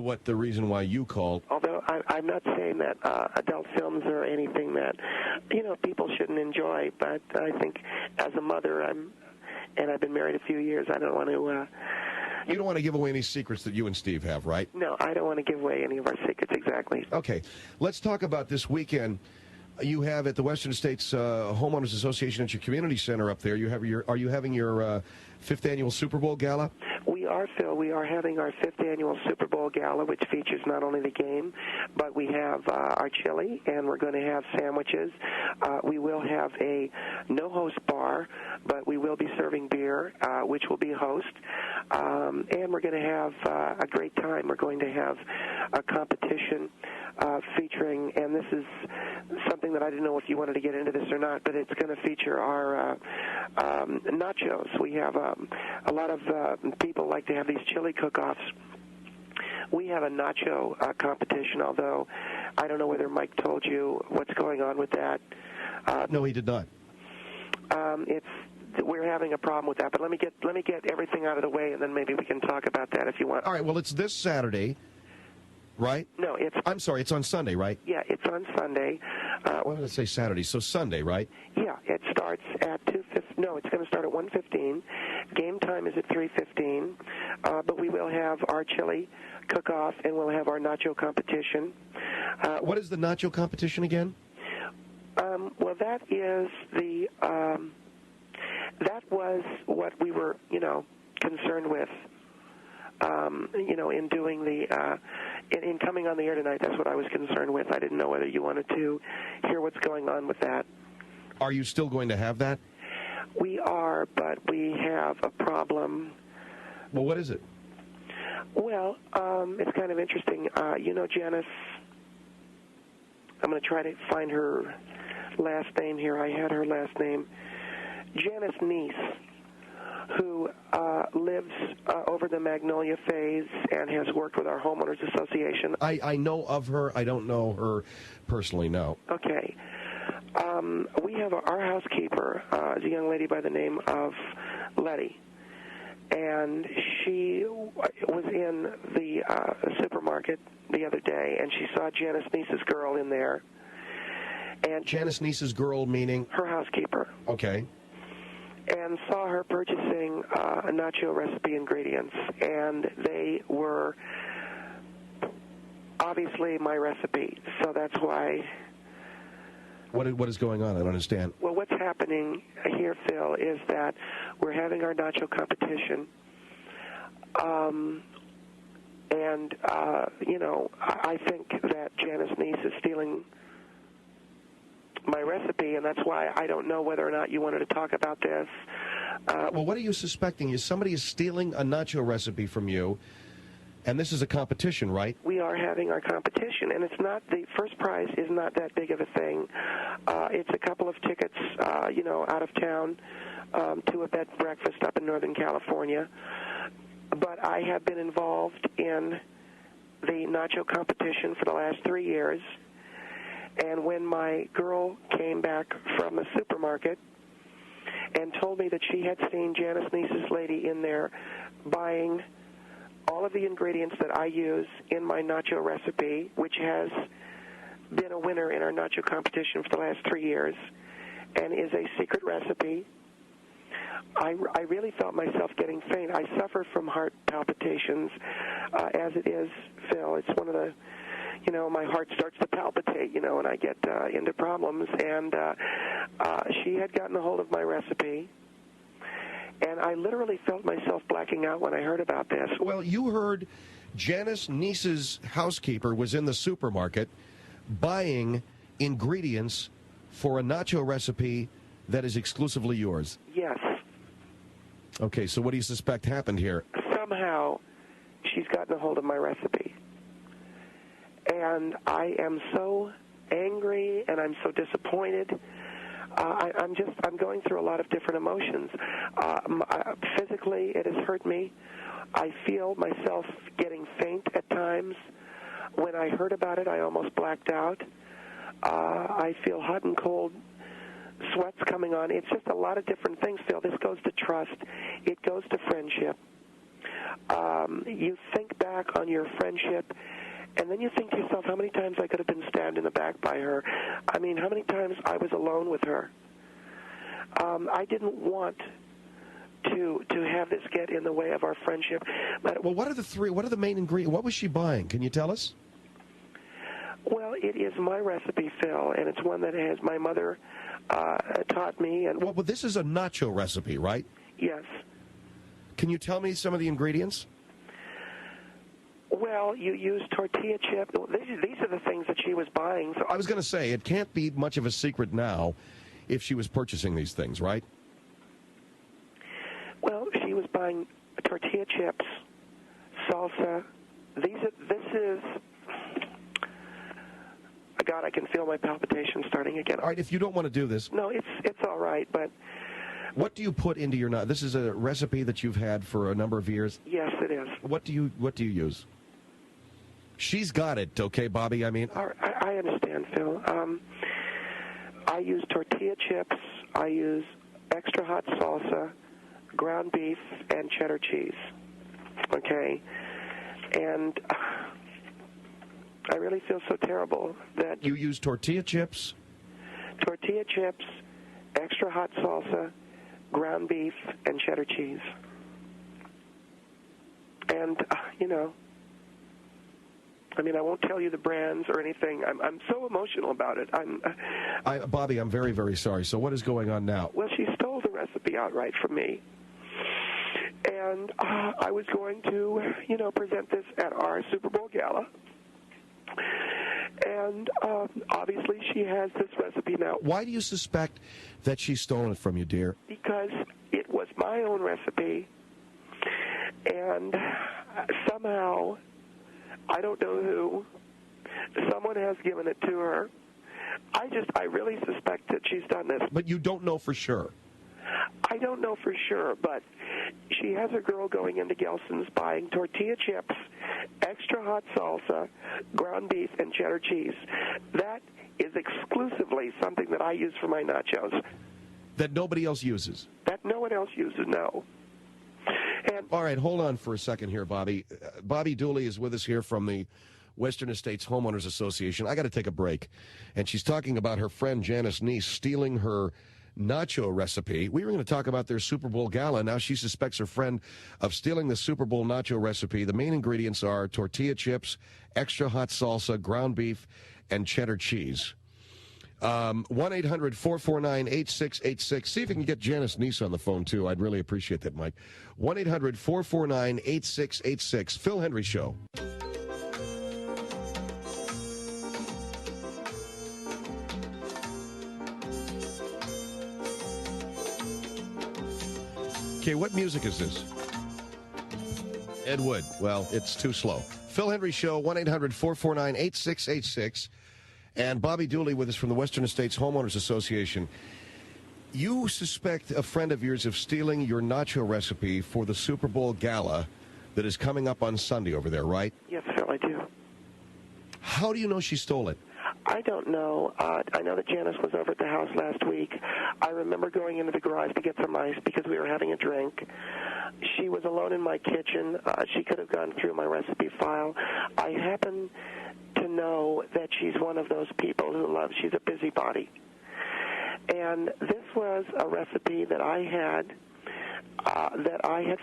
what the reason why you called. Although I'm not saying that adult films are anything that, people shouldn't enjoy, but I think as a mother, and I've been married a few years, I don't want to... You don't want to give away any secrets that you and Steve have, right? No, I don't want to give away any of our secrets, exactly. Okay, let's talk about this weekend. You have at the Western States Homeowners Association at your community center up there. Are you having your 5th annual Super Bowl gala? We are, Phil. We are having our 5th annual Super Bowl gala, which features not only the game, but we have our chili, and we're going to have sandwiches. We will have a no-host bar, but we will be serving beer, which will be a host. And we're going to have a great time. We're going to have a competition featuring, and this is something that I didn't know if you wanted to get into this or not, but it's going to feature our nachos. We have a lot of people like to have these chili cook-offs. We have a nacho competition, although I don't know whether Mike told you what's going on with that. No, he did not. We're having a problem with that, but let me get everything out of the way, and then maybe we can talk about that if you want. All right, well, it's this Saturday, right? No, I'm sorry, it's on Sunday, right? Yeah, it's on Sunday. Why did I say Saturday? So Sunday, right? Yeah, it starts at 2:15. No, it's going to start at 1:15. Game time is at 3:15. But we will have our chili cook-off, and we'll have our nacho competition. What is the nacho competition again? Well, that is that was what we were, concerned with, in doing in coming on the air tonight. That's what I was concerned with. I didn't know whether you wanted to hear what's going on with that. Are you still going to have that? We are, but we have a problem. Well, what is it? Well, it's kind of interesting. Janice, I'm going to try to find her last name here. I had her last name. Janice Niece, who lives over the Magnolia Phase and has worked with our Homeowners Association. I know of her. I don't know her personally, no. Okay. We have our housekeeper, is a young lady by the name of Letty. And she was in the supermarket the other day, and she saw Janice Niece's girl in there. And Janice Niece's girl meaning? Her housekeeper. Okay. And saw her purchasing nacho recipe ingredients, and they were obviously my recipe. So that's why. What is going on? I don't understand. Well, what's happening here, Phil, is that we're having our nacho competition. I think that Janice Niece is stealing my recipe, and that's why I don't know whether or not you wanted to talk about this. Well, what are you suspecting? Somebody is stealing a nacho recipe from you, and this is a competition, right? We are having our competition, and it's not, the first prize is not that big of a thing. It's a couple of tickets, out of town to a bed and breakfast up in Northern California. But I have been involved in the nacho competition for the last 3 years. And when my girl came back from the supermarket and told me that she had seen Janice Niece's lady in there buying all of the ingredients that I use in my nacho recipe, which has been a winner in our nacho competition for the last 3 years and is a secret recipe, I really felt myself getting faint. I suffer from heart palpitations as it is, Phil. It's one of the, my heart starts to palpitate, and I get into problems. And she had gotten a hold of my recipe, and I literally felt myself blacking out when I heard about this. Well, you heard Janice Niece's housekeeper was in the supermarket buying ingredients for a nacho recipe that is exclusively yours. Yes. Okay, so what do you suspect happened here? Somehow she's gotten a hold of my recipe. And I am so angry and I'm so disappointed. I'm going through a lot of different emotions. Physically, it has hurt me. I feel myself getting faint at times. When I heard about it, I almost blacked out. I feel hot and cold sweats coming on. It's just a lot of different things, Phil. This goes to trust. It goes to friendship. You think back on your friendship, and then you think to yourself, how many times I could have been stabbed in the back by her. I mean, how many times I was alone with her. I didn't want to have this get in the way of our friendship. But, well, what are the main ingredients? What was she buying? Can you tell us? Well, it is my recipe, Phil, and it's one that has my mother taught me. And well, this is a nacho recipe, right? Yes. Can you tell me some of the ingredients? Well, you use tortilla chip. These are the things that she was buying. So I was going to say, it can't be much of a secret now if she was purchasing these things, right? Well, she was buying tortilla chips, salsa. This is... God, I can feel my palpitations starting again. All right, if you don't want to do this... No, it's all right, but... What do you put into your nut? This is a recipe that you've had for a number of years? Yes, it is. What do you use? She's got it, okay, Bobby? I mean... I understand, Phil. I use tortilla chips. I use extra hot salsa, ground beef, and cheddar cheese. Okay? And... I really feel so terrible that... You use tortilla chips? Tortilla chips, extra hot salsa, ground beef, and cheddar cheese. And, I mean, I won't tell you the brands or anything. I'm so emotional about it. Bobby, I'm very, very sorry. So what is going on now? Well, she stole the recipe outright from me. And I was going to, present this at our Super Bowl gala. And obviously she has this recipe now. Why do you suspect that she's stolen it from you, dear? Because it was my own recipe. And somehow, I don't know who, someone has given it to her. I really suspect that she's done this. But you don't know for sure. I don't know for sure, but she has a girl going into Gelson's buying tortilla chips, extra hot salsa, ground beef, and cheddar cheese. That is exclusively something that I use for my nachos. That nobody else uses? That no one else uses, no. And all right, hold on for a second here, Bobby. Bobby Dooley is with us here from the Western Estates Homeowners Association. I got to take a break. And she's talking about her friend Janice Neese stealing her nacho recipe. We were going to talk about their Super Bowl gala. Now she suspects her friend of stealing the Super Bowl nacho recipe. The main ingredients are tortilla chips, extra hot salsa, ground beef, and cheddar cheese. 1-800-449-8686. See if you can get Janice Neese on the phone, too. I'd really appreciate that, Mike. 1-800-449-8686. Phil Hendrie Show. Okay, what music is this? Ed Wood. Well, it's too slow. Phil Hendrie Show, 1-800-449-8686. And Bobby Dooley with us from the Western Estates Homeowners Association. You suspect a friend of yours of stealing your nacho recipe for the Super Bowl gala that is coming up on Sunday over there, right? Yes, Phil, I do. How do you know she stole it? I don't know. I know that Janice was over at the house last week. I remember going into the garage to get some ice because we were having a drink. She was alone in my kitchen. She could have gone through my recipe file. I happen to know that she's one of those people who she's a busybody. And this was a recipe that I had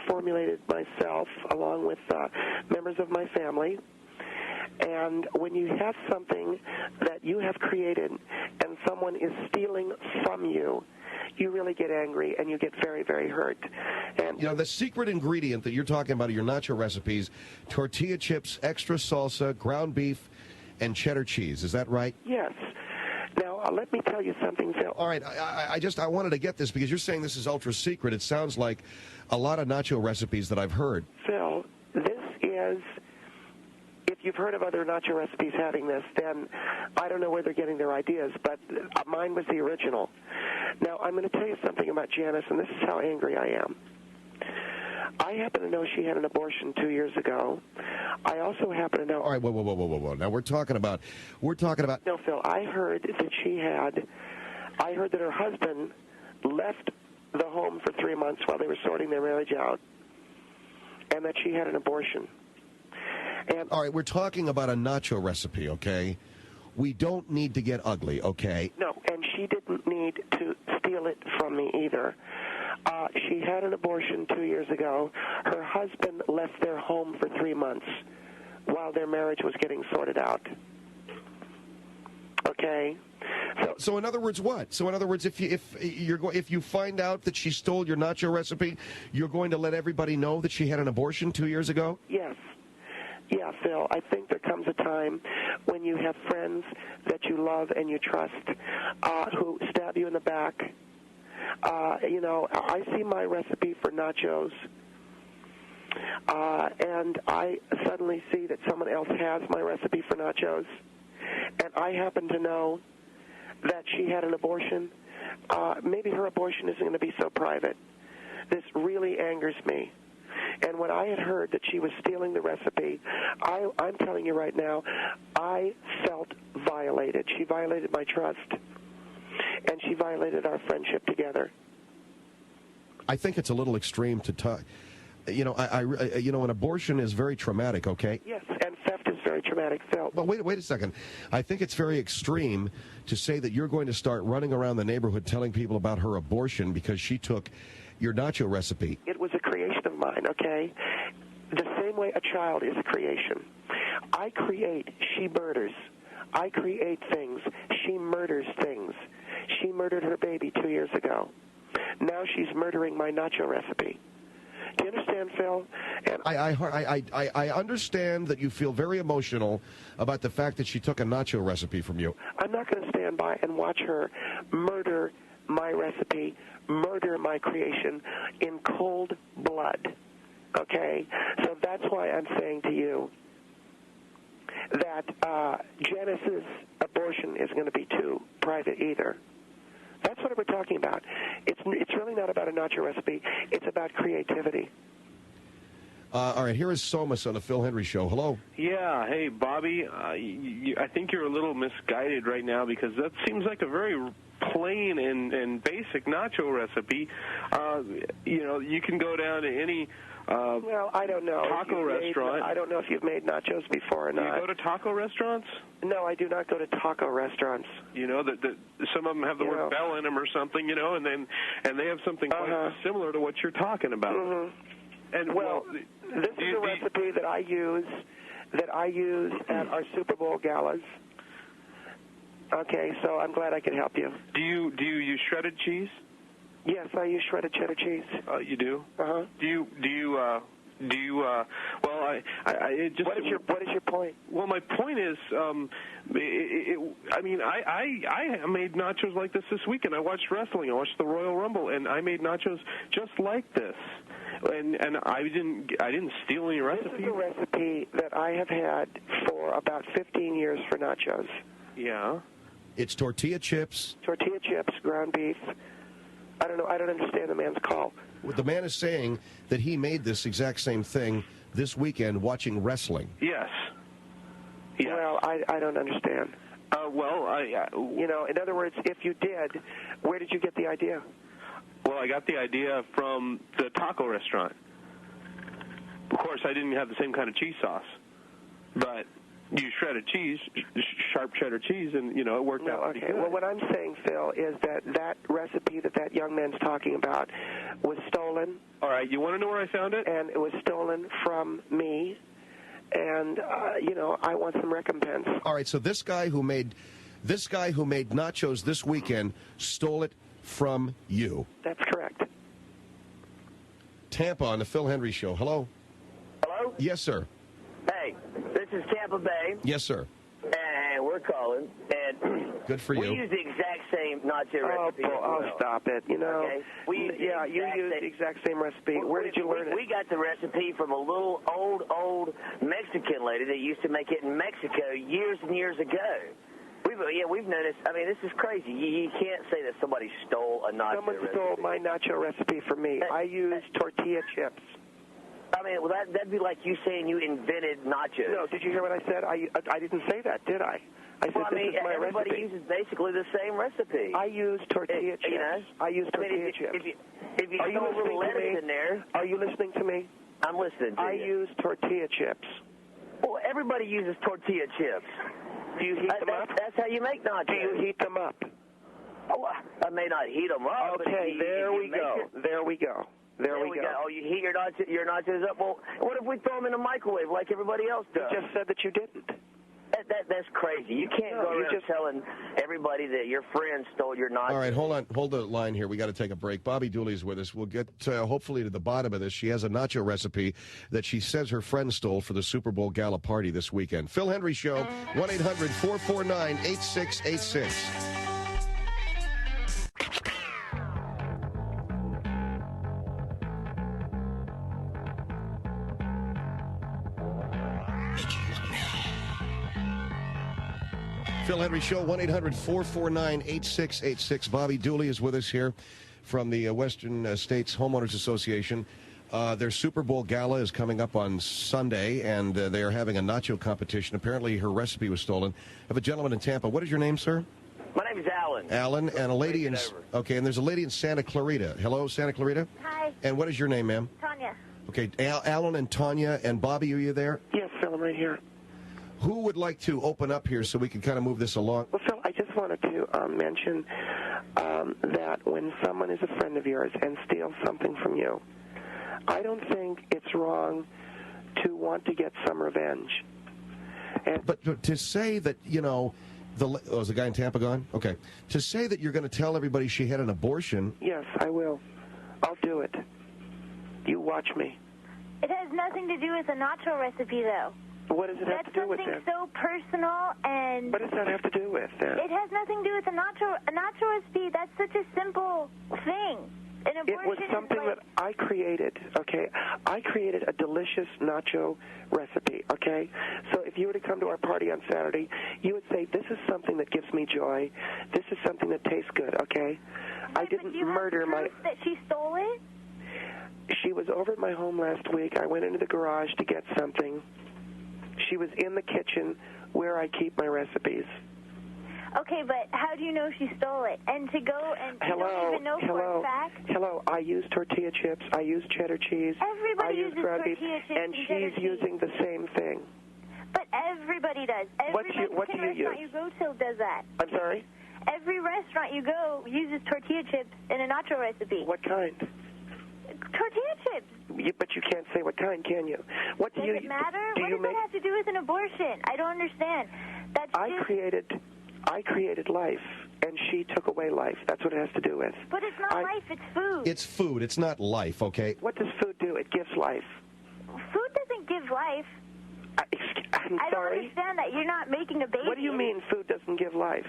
formulated myself along with members of my family. And when you have something that you have created and someone is stealing from you, you really get angry and you get very, very hurt. And the secret ingredient that you're talking about in your nacho recipes, tortilla chips, extra salsa, ground beef, and cheddar cheese. Is that right? Yes. Now, let me tell you something, Phil. All right. I wanted to get this because you're saying this is ultra secret. It sounds like a lot of nacho recipes that I've heard. Phil, this is... If you've heard of other nacho recipes having this, then I don't know where they're getting their ideas, but mine was the original. Now, I'm going to tell you something about Janice, and this is how angry I am. I happen to know she had an abortion 2 years ago. I also happen to know... All right, whoa. Now, we're talking about... No, Phil, I heard that her husband left the home for 3 months while they were sorting their marriage out, and that she had an abortion. And all right, we're talking about a nacho recipe, okay? We don't need to get ugly, okay? No, and she didn't need to steal it from me either. She had an abortion 2 years ago. Her husband left their home for 3 months while their marriage was getting sorted out. Okay? So in other words, what? So in other words, if you find out that she stole your nacho recipe, you're going to let everybody know that she had an abortion 2 years ago? Yes. Yeah, Phil, I think there comes a time when you have friends that you love and you trust who stab you in the back. I see my recipe for nachos, and I suddenly see that someone else has my recipe for nachos, and I happen to know that she had an abortion. Maybe her abortion isn't going to be so private. This really angers me. And when I had heard that she was stealing the recipe, I'm telling you right now, I felt violated. She violated my trust, and she violated our friendship together. I think it's a little extreme to talk. An abortion is very traumatic, okay? Yes, and theft is very traumatic, Phil. Well, wait a second. I think it's very extreme to say that you're going to start running around the neighborhood telling people about her abortion because she took your nacho recipe. It was a creation of mine, okay? The same way a child is a creation. I create, she murders. I create things, she murders things. She murdered her baby 2 years ago. Now she's murdering my nacho recipe. Do you understand, Phil? And I understand that you feel very emotional about the fact that she took a nacho recipe from you. I'm not going to stand by and watch her murder my recipe, murder my creation in cold blood. Okay? So that's why I'm saying to you that Janice's abortion is going to be too private either. That's what we're talking about. It's really not about a nacho recipe. It's about creativity. All right, here is Somas on the Phil Hendrie Show. Hello. Yeah, hey, Bobby. I think you're a little misguided right now because that seems like a very plain and basic nacho recipe. You can go down to any well, I don't know. Taco restaurant. I don't know if you've made nachos before or not. You go to taco restaurants? No, I do not go to taco restaurants. You know, some of them have the word bell in them or something, and they have something quite similar to what you're talking about. Mm-hmm. And this is a recipe that I use at our Super Bowl galas. Okay, so I'm glad I could help you. Do you use shredded cheese? Yes, I use shredded cheddar cheese. You do? Uh-huh. What is your point? Well, my point is, I made nachos like this weekend. I watched wrestling. I watched the Royal Rumble, and I made nachos just like this. And I didn't steal any recipe. This is a recipe that I have had for about 15 years for nachos. Yeah. It's tortilla chips. Tortilla chips, ground beef. I don't know. I don't understand the man's call. The man is saying that he made this exact same thing this weekend watching wrestling. Yes. Well, I don't understand. In other words, if you did, where did you get the idea? Well, I got the idea from the taco restaurant. Of course, I didn't have the same kind of cheese sauce, but you shredded cheese, sharp cheddar cheese, and, it worked out pretty good. Well, what I'm saying, Phil, is that recipe that young man's talking about was stolen. All right, you want to know where I found it? And it was stolen from me, and, I want some recompense. All right, so this guy who made nachos this weekend stole it from you. That's correct. Tampa on the Phil Hendrie Show. Hello? Hello? Yes, sir. Hey, this is Tampa Bay. Yes, sir. And we're calling. And good for you. We use the exact same nacho recipe. Stop it. Okay. You use the exact same recipe. Where did you learn it? We got the recipe from a little old Mexican lady that used to make it in Mexico years and years ago. We've noticed. I mean, this is crazy. You can't say that somebody stole a nacho recipe. Someone stole my nacho recipe from me. I use tortilla chips. I mean, well, that'd be like you saying you invented nachos. No, did you hear what I said? I didn't say that, did I? I said this is my everybody recipe. uses basically the same recipe. I use tortilla chips. I use tortilla chips. If you throw a little lettuce in there... Are you listening to me? I'm listening to you. I use tortilla chips. Well, everybody uses tortilla chips. Do you heat them up? That's how you make nachos. Do you heat them up? Oh, I may not heat them up. Okay, there we go. There we go. There we go. Oh, you heat your nachos up? Well, what if we throw them in the microwave like everybody else does? You just said that you didn't. That's crazy. You can't go around telling everybody that your friend stole your nachos. All right, hold the line here. We got to take a break. Bobby Dooley's with us. We'll get hopefully to the bottom of this. She has a nacho recipe that she says her friend stole for the Super Bowl gala party this weekend. Phil Hendrie Show, 1-800-449-8686. Phil Hendrie Show, 1-800-449-8686. Bobby Dooley is with us here from the Western States Homeowners Association. Their Super Bowl gala is coming up on Sunday, and they are having a nacho competition. Apparently, her recipe was stolen. I have a gentleman in Tampa. What is your name, sir? My name is Alan. Alan, and a lady in... Okay, and there's a lady in Santa Clarita. Hello, Santa Clarita? Hi. And what is your name, ma'am? Tanya. Okay, Alan and Tanya and Bobby, are you there? Yes, Phil, I'm right here. Who would like to open up here so we can kind of move this along? Well, Phil, I just wanted to mention that when someone is a friend of yours and steals something from you, I don't think it's wrong to want to get some revenge. But to say that, is the guy in Tampa gone? Okay. To say that you're going to tell everybody she had an abortion. Yes, I will. I'll do it. You watch me. It has nothing to do with the nacho recipe, though. What does it have to do with That's that? something so personal and... What does that have to do with then? It has nothing to do with a nacho recipe. That's such a simple thing. An abortion it was something that I created, okay? I created a delicious nacho recipe, okay? So if you were to come to our party on Saturday, you would say, this is something that gives me joy. This is something that tastes good, okay? I didn't murder my... that she stole it? She was over at my home last week. I went into the garage to get something. She was in the kitchen where I keep my recipes. Okay, but how do you know she stole it? And to go and you don't even know for a fact? Hello, I use tortilla chips. I use cheddar cheese. Everybody uses tortilla chips and she's using the same thing. But everybody does. What do you restaurant use? You go to does that. I'm sorry? Every restaurant you go uses tortilla chips in a nacho recipe. What kind? Tortilla chips. But you can't say what kind, can you? What do Does it matter? What does that have to do with an abortion? I don't understand. I created life, and she took away life. That's what it has to do with. But it's not life, it's food. It's food. It's not life, okay? What does food do? It gives life. Food doesn't give life. I'm I don't understand that. You're not making a baby. What do you mean food doesn't give life?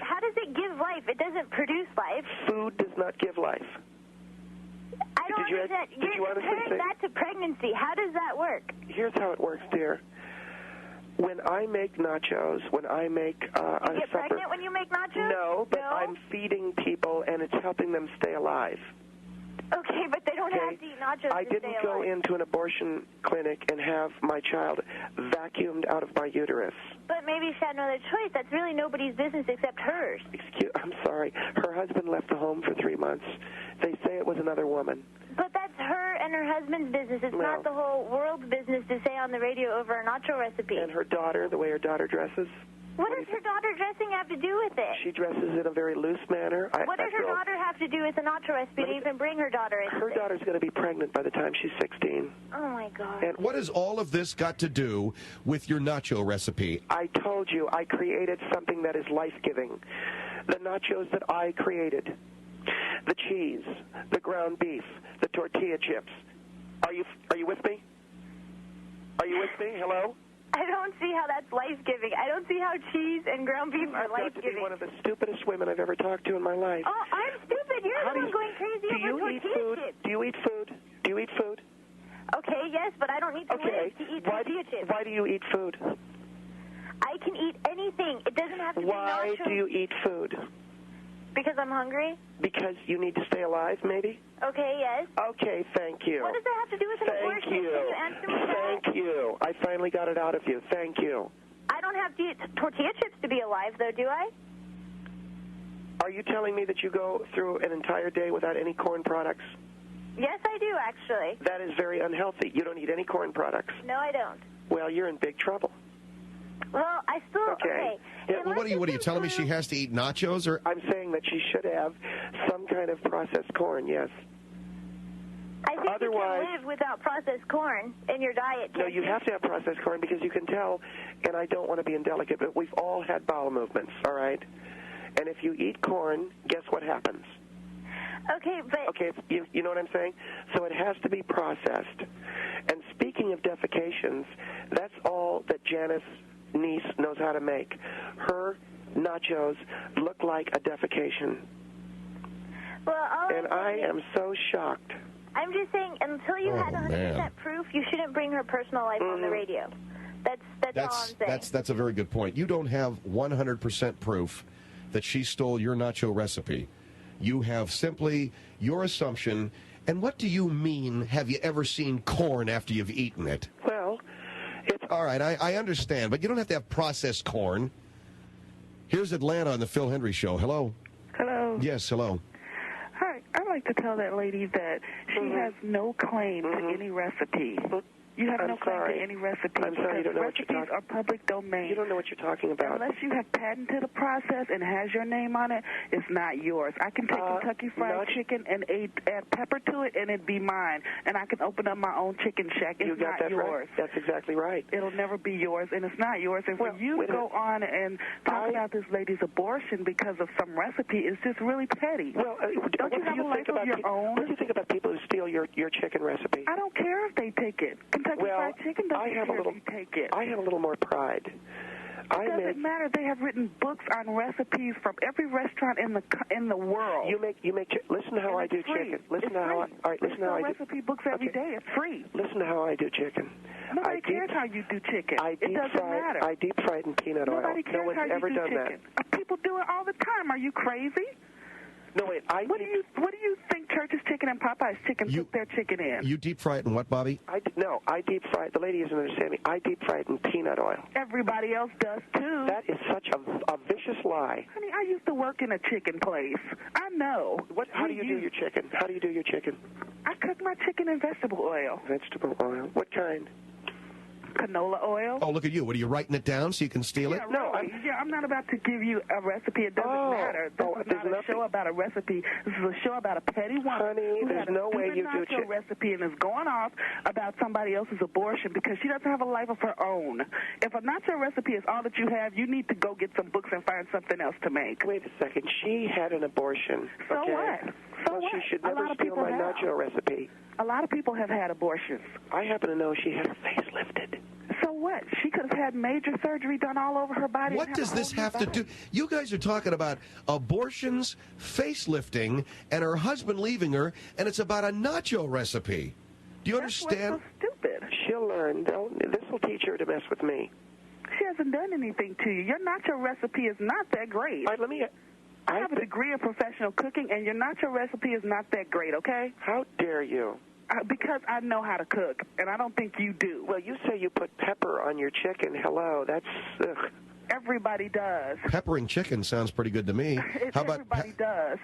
How does it give life? It doesn't produce life. Food does not give life. I don't understand. You're comparing that to pregnancy. How does that work? Here's how it works, dear. When I make nachos, when I make a supper... You get pregnant when you make nachos? No, but I'm feeding people, and it's helping them stay alive. Okay, but they don't have to eat nachos to stay alive. I didn't go into an abortion clinic and have my child vacuumed out of my uterus. But maybe she had no other choice. That's really nobody's business except hers. I'm sorry. Her husband left the home for 3 months. They say it was another woman. But that's her and her husband's business. It's not the whole world's business to say on the radio over a nacho recipe. And her daughter, the way her daughter dresses. What does her daughter dressing have to do with it? She dresses in a very loose manner. What does her daughter have to do with the nacho recipe to even bring her daughter into Her daughter's going to be pregnant by the time she's 16. Oh, my God. And what has all of this got to do with your nacho recipe? I told you I created something that is life-giving. The nachos that I created. The cheese, the ground beef, the tortilla chips. Are you with me? Are you with me? Hello? I don't see how that's life-giving. I don't see how cheese and ground beef are life-giving. You've got to be one of the stupidest women I've ever talked to in my life. Oh, I'm stupid. You're the one going crazy over tortilla chips. Do you eat food? Do you eat food? Okay, yes, but I don't need to live to eat tortilla chips. Why do you eat food? I can eat anything. It doesn't have to be nachos. Why do you eat food? Because I'm hungry? Because you need to stay alive, maybe? Okay, yes. Okay, thank you. What does that have to do with an abortion? Can you answer me that? Thank you. I finally got it out of you. Thank you. I don't have to eat tortilla chips to be alive, though, do I? Are you telling me that you go through an entire day without any corn products? Yes, I do, actually. That is very unhealthy. You don't eat any corn products. No, I don't. Well, you're in big trouble. Well, I still... Okay. Yeah, well, what are you telling me she has to eat nachos? Or I'm saying that she should have some kind of processed corn, yes. I think you can live without processed corn in your diet. No, you have to have processed corn because you can tell, and I don't want to be indelicate, but we've all had bowel movements, all right? And if you eat corn, guess what happens? Okay, but... Okay, you know what I'm saying? So it has to be processed. And speaking of defecations, that's all that Janice niece knows how to make. Her nachos look like a defecation. Well, I am so shocked. I'm just saying, until you had 100% proof, you shouldn't bring her personal life on the radio. That's all I'm saying. That's a very good point. You don't have 100% proof that she stole your nacho recipe. You have simply your assumption. And what do you mean, have you ever seen corn after you've eaten it? Well, it's... All right, I understand, but you don't have to have processed corn. Here's Atlanta on the Phil Hendrie Show. Hello? Hello. Yes, hello. Hi, I'd like to tell that lady that she has no claim to any recipe. You have no claim to any recipe. I'm sorry, you don't know what you're recipes are public domain. You don't know what you're talking about. Unless you have patented a process and has your name on it, it's not yours. I can take Kentucky Fried Chicken and add pepper to it, and it'd be mine. And I can open up my own chicken shack. It's got not that yours. Right. That's exactly right. It'll never be yours, and it's not yours. And for you to go on and talk about this lady's abortion because of some recipe is just really petty. Well, don't you have a life of your own? What do you think about people who steal your chicken recipe? I don't care if they take it. Kentucky Fried Chicken doesn't care if you take it. I have a little more pride. It doesn't matter. They have written books on recipes from every restaurant in the world. You make. Listen to how I do chicken. Listen to how. All right. Listen to how I do. Recipe books every day. It's free. Listen to how I do chicken. Nobody cares how you do chicken. It doesn't matter. I deep fry it in peanut oil. Nobody cares no one's how you ever do done chicken. that. People do it all the time. Are you crazy? No, wait. What do you think Church's Chicken and Popeye's Chicken put their chicken in? You deep fry it in what, Bobby? I deep fry it. The lady isn't understanding. I deep fry it in peanut oil. Everybody else does, too. That is such a vicious lie. Honey, I used to work in a chicken place. I know. How do you do your chicken? How do you do your chicken? I cook my chicken in vegetable oil. Vegetable oil? What kind? Canola oil. Oh, look at you. What, are you writing it down so you can steal it? No, I'm not about to give you a recipe. It doesn't matter. This is not a show about a recipe. This is a show about a petty woman who there's had a no way you do nacho recipe and is going off about somebody else's abortion because she doesn't have a life of her own. If a nacho recipe is all that you have, you need to go get some books and find something else to make. Wait a second. She had an abortion. So okay? what? So well, what? She should never steal my nacho recipe. A lot of people have had abortions. I happen to know she had her face lifted. So what? She could have had major surgery done all over her body. What does this have to do? You guys are talking about abortions, facelifting, and her husband leaving her, and it's about a nacho recipe. Do you understand? What's so stupid. She'll learn. This will teach her to mess with me. She hasn't done anything to you. Your nacho recipe is not that great. All right, I have a degree in professional cooking, and your nacho recipe is not that great, okay? How dare you? Because I know how to cook, and I don't think you do. Well, you say you put pepper on your chicken. Hello, that's... Ugh. Everybody does. Peppering chicken sounds pretty good to me. How about everybody does?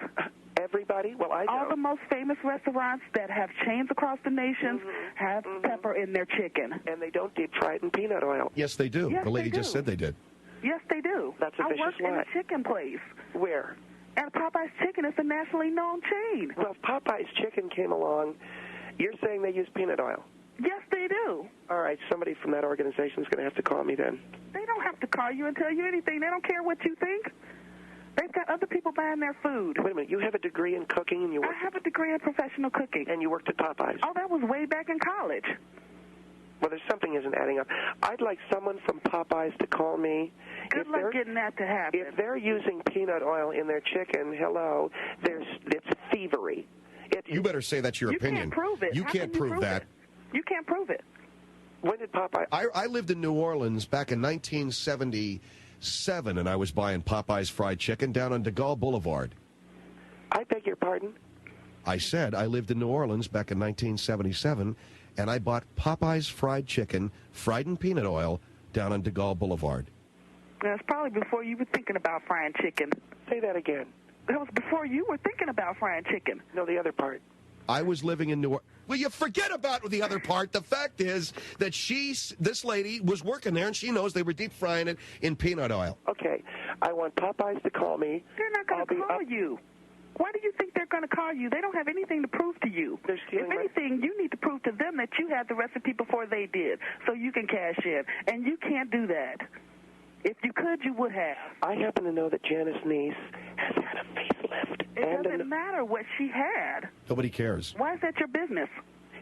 Everybody? Well, I don't. All the most famous restaurants that have chains across the nations have pepper in their chicken. And they don't deep fry it in peanut oil. Yes, they do. Yes, the lady they just do. said they did. Yes, they do. That's a vicious I worked in a chicken place. Where? And Popeye's Chicken is a nationally known chain. Well, if Popeye's Chicken came along, you're saying they use peanut oil? Yes, they do. All right, somebody from that organization is going to have to call me then. They don't have to call you and tell you anything. They don't care what you think. They've got other people buying their food. Wait a minute. You have a degree in cooking and you worked... I have a degree in professional cooking. And you worked at Popeye's? Oh, that was way back in college. Well, there's something isn't adding up. I'd like someone from Popeye's to call me. Good luck getting that to happen. If they're using peanut oil in their chicken, hello, it's thievery. You better say that's your opinion. You can't prove it. You How can't can you prove that. You can't prove it. When did Popeye... I lived in New Orleans back in 1977, and I was buying Popeye's fried chicken down on DeGaulle Boulevard. I beg your pardon? I said I lived in New Orleans back in 1977, and I bought Popeye's fried chicken, fried in peanut oil, down on DeGaulle Boulevard. That's probably before you were thinking about frying chicken. Say that again. That was before you were thinking about frying chicken. No, the other part. I was living in New Orleans. Well, you forget about the other part. The fact is that this lady was working there, and she knows they were deep frying it in peanut oil. Okay. I want Popeyes to call me. They're not going to call you. Why do you think they're going to call you? They don't have anything to prove to you. If anything, you need to prove to them that you had the recipe before they did, so you can cash in. And you can't do that. If you could, you would have. I happen to know that Janice Neese has had a facelift. It doesn't matter what she had. Nobody cares. Why is that your business?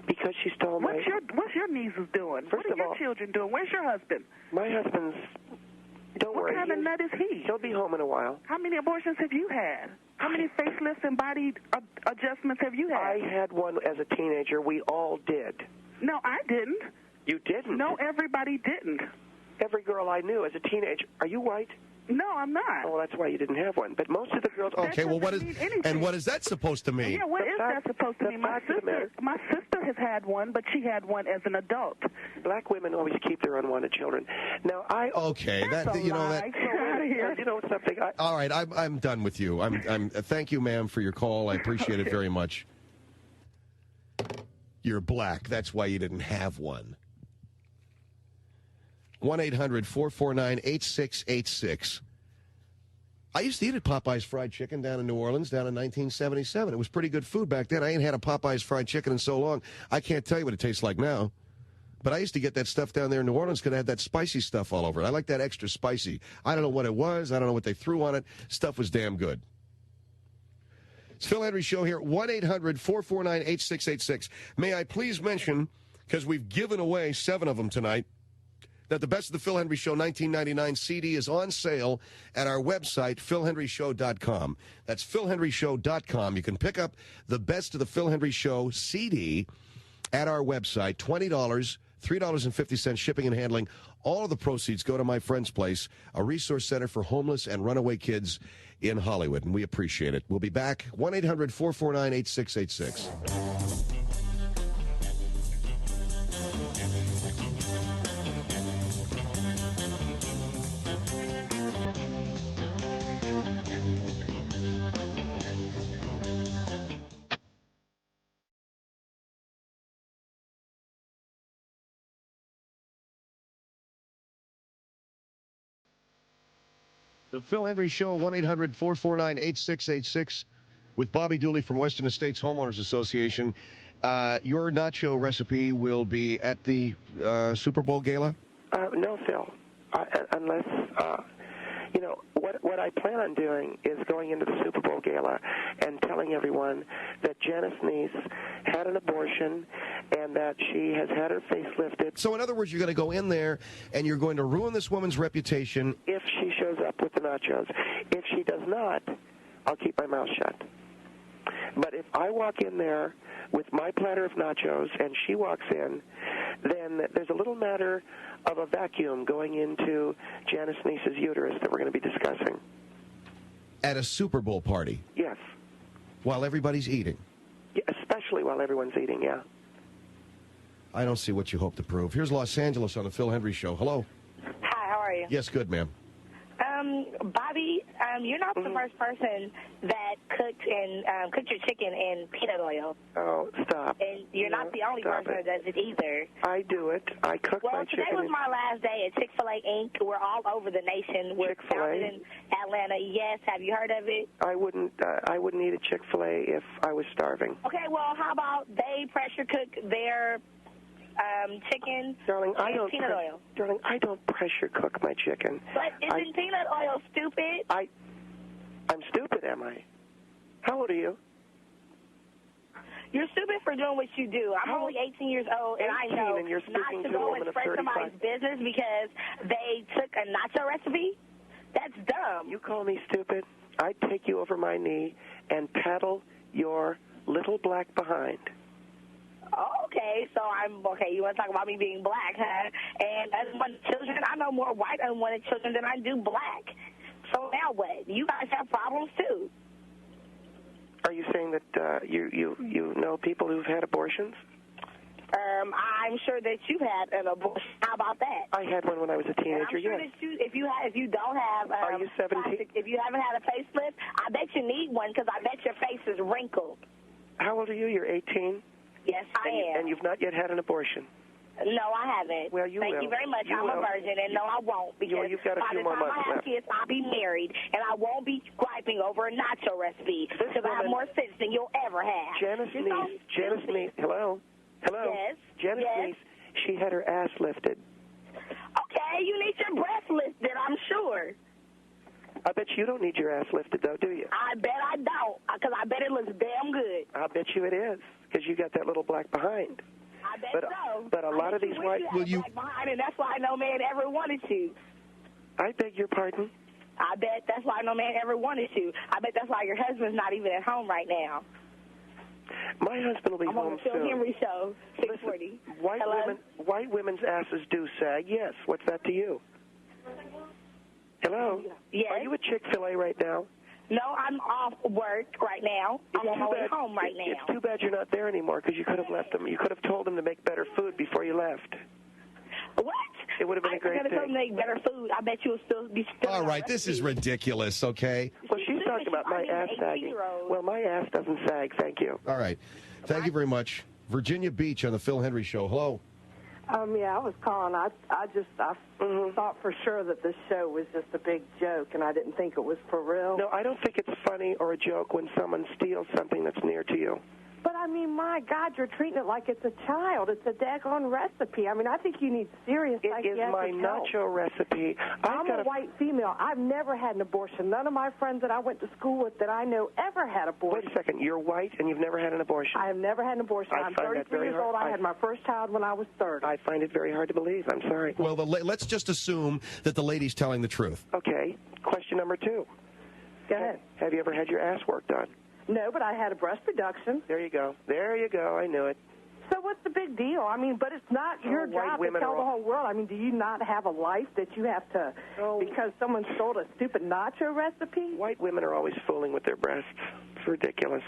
Because she stole my... What's your nieces doing? What are your children doing? Where's your husband? My husband's... Don't worry. What kind of nut is he? He'll be home in a while. How many abortions have you had? How many facelifts and body adjustments have you had? I had one as a teenager. We all did. No, I didn't. You didn't? No, everybody didn't. Every girl I knew as a teenager. Are you white? No, I'm not. Oh, well, that's why you didn't have one. But most of the girls... Okay, well, what is that supposed to mean? Yeah, what is that supposed to mean? My sister has had one, but she had one as an adult. Black women always keep their unwanted children. Now, Okay, you know that... You know something? All right, I'm done with you. Thank you, ma'am, for your call. I appreciate it very much. You're black. That's why you didn't have one. 1-800-449-8686. I used to eat at Popeye's Fried Chicken down in New Orleans down in 1977. It was pretty good food back then. I ain't had a Popeye's Fried Chicken in so long. I can't tell you what it tastes like now. But I used to get that stuff down there in New Orleans because it had that spicy stuff all over it. I like that extra spicy. I don't know what it was. I don't know what they threw on it. Stuff was damn good. It's Phil Hendrie Show here, 1-800-449-8686. May I please mention, because we've given away 7 of them tonight, that the Best of the Phil Hendrie Show 1999 CD is on sale at our website, philhendrieshow.com. That's philhendrieshow.com. You can pick up the Best of the Phil Hendrie Show CD at our website, $20, $3.50 shipping and handling. All of the proceeds go to my friend's place, a resource center for homeless and runaway kids in Hollywood, and we appreciate it. We'll be back, 1-800-449-8686. The Phil Hendrie Show, 1-800-449-8686, with Bobby Dooley from Western Estates Homeowners Association. Your nacho recipe will be at the Super Bowl gala? No, Phil. Unless, what I plan on doing is going into the Super Bowl gala and telling everyone that Janice Neese had an abortion and that she has had her face lifted. So, in other words, you're going to go in there and you're going to ruin this woman's reputation. If she shows up with the nachos. If she does not, I'll keep my mouth shut. But if I walk in there with my platter of nachos and she walks in, then there's a little matter of a vacuum going into Janice Neese's uterus that we're going to be discussing. At a Super Bowl party? Yes. While everybody's eating? Yeah, especially while everyone's eating, yeah. I don't see what you hope to prove. Here's Los Angeles on the Phil Hendrie Show. Hello. Hi, how are you? Yes, good, ma'am. Bobby, you're not the first person that cooked your chicken in peanut oil. Oh, stop. And you're not the only person that does it either. I do it. I cook my chicken. Well, today was my last day at Chick-fil-A Inc. We're all over the nation. We're founded in Atlanta. Yes, have you heard of it? I wouldn't eat a Chick-fil-A if I was starving. Okay, well, how about they pressure cook their chicken Darling, in peanut oil? Darling, I don't pressure cook my chicken. But isn't peanut oil stupid? I'm stupid, am I? How old are you? You're stupid for doing what you do. I'm only 18 years old, and I know and you're not to go and spread somebody's business because they took a nacho recipe. That's dumb. You call me stupid? I'd take you over my knee and paddle your little black behind. Okay, so you want to talk about me being black, huh? And unwanted children, I know more white unwanted children than I do black. So now what? You guys have problems too. Are you saying that you know people who've had abortions? I'm sure that you had an abortion. How about that? I had one when I was a teenager. I'm sure yes. that if you don't have, are you 17? If you haven't had a facelift, I bet you need one because I bet your face is wrinkled. How old are you? You're 18. Yes, I am. And you've not yet had an abortion? No, I haven't. Well, you will. Thank you very much. I'm a virgin, and no, I won't. Because you've got a few more months by the time I have kids, I'll be married, and I won't be griping over a nacho recipe because I have more sense than you'll ever have. Janice Neese. Hello? Yes. Janice Neese, she had her ass lifted. Okay, you need your breast lifted, I'm sure. I bet you don't need your ass lifted, though, do you? I bet I don't, because I bet it looks damn good. I bet you it is, because you got that little black behind. I bet so. But a lot of these white... black behind, and that's why no man ever wanted you. I beg your pardon? I bet that's why no man ever wanted you. I bet that's why your husband's not even at home right now. My husband will be home soon. I'm on the Phil Hendrie Show, 640. Listen, white women's asses do sag. Yes. What's that to you? Hello? Yes. Are you at Chick-fil-A right now? No, I'm off work right now. I'm on my way home right now. It's too bad you're not there anymore because you could have left them. You could have told them to make better food before you left. What? It would have been a great thing. I could have told them to make better food. I bet you would still be all right, this is ridiculous, okay? Well, she's talking about my ass sagging. Well, my ass doesn't sag, thank you. All right. Thank you very much. Virginia Beach on the Phil Hendrie Show. Hello. Yeah, I was calling. I thought for sure that this show was just a big joke, and I didn't think it was for real. No, I don't think it's funny or a joke when someone steals something that's near to you. But, I mean, my God, you're treating it like it's a child. It's a daggone recipe. I mean, I think you need serious psychiatric help. It is my nacho recipe. I'm a white female. I've never had an abortion. None of my friends that I went to school with that I know ever had abortion. Wait a second. You're white and you've never had an abortion? I have never had an abortion. I'm 33 years old. I had my first child when I was 30. I find it very hard to believe. I'm sorry. Well, let's just assume that the lady's telling the truth. Okay. Question number 2. Go ahead. Have you ever had your ass work done? No, but I had a breast reduction. There you go. There you go. I knew it. So what's the big deal? I mean, but it's not your job to tell the whole world. I mean, do you not have a life that you have to, because someone stole a stupid nacho recipe? White women are always fooling with their breasts. It's ridiculous.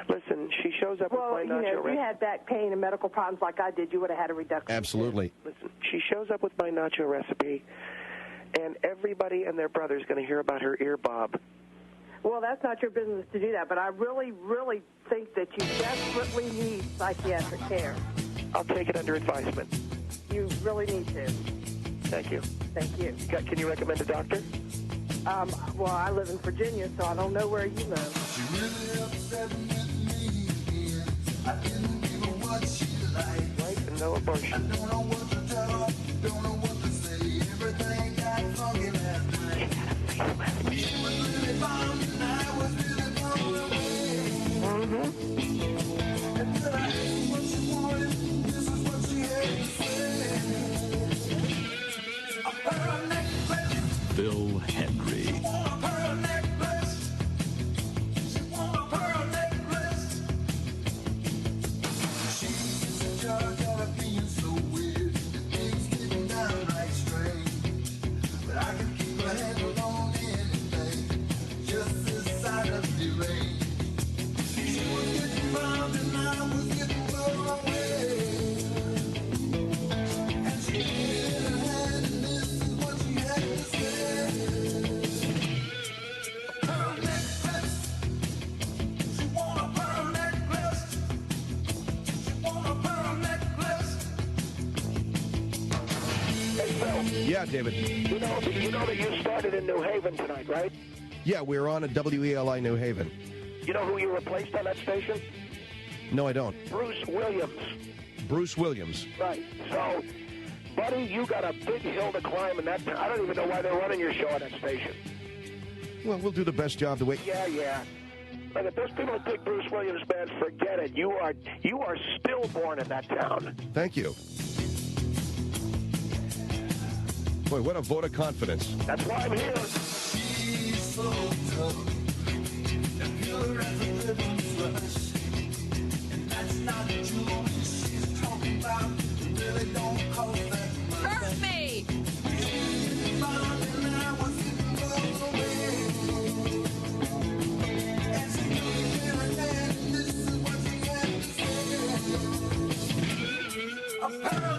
Listen, she shows up with my nacho recipe. If you had back pain and medical problems like I did, you would have had a reduction. Absolutely. Listen, she shows up with my nacho recipe, and everybody and their brother is going to hear about her ear bob. Well, that's not your business to do that, but I really, really think that you desperately need psychiatric care. I'll take it under advisement. You really need to. Thank you. Thank you. Can you recommend a doctor? Well, I live in Virginia, so I don't know where you live. She really upset me. I didn't give her what she liked. Right, and no abortion. I don't know what to tell her, don't know what to say. Everything got funky last night. She was really bound and I was really blown away. Until I asked what she wanted, this is what she had to say. A pearl necklace. Bill Hendrie. She want a pearl necklace. She want a pearl necklace. She's in charge of her being so weird. Things getting downright strange. But I can keep her handle on anything. Just this side of the range. She was getting round and I was getting blown away. And she did her hand and this is what she had to say. A pearl necklace. She want a pearl necklace. She want a pearl necklace. Hey, Phil. Yeah, David. You know that you started in New Haven tonight, right? Yeah, we're on at WELI New Haven. You know who you replaced on that station? No, I don't. Bruce Williams. Bruce Williams. Right. So, buddy, you got a big hill to climb in that. I don't even know why they're running your show on that station. Well, we'll do the best job to wait. Yeah. Look, if there's people that dig Bruce Williams, man, forget it. You are stillborn in that town. Thank you. Boy, what a vote of confidence. That's why I'm here. She's so tough. And pure as a living flesh. And that's not jewelry she's talking about. It really don't cost that much. Hurt me! She's bound and I was getting blown away. And she knew me in her hand, and this is what she had to say. A pearl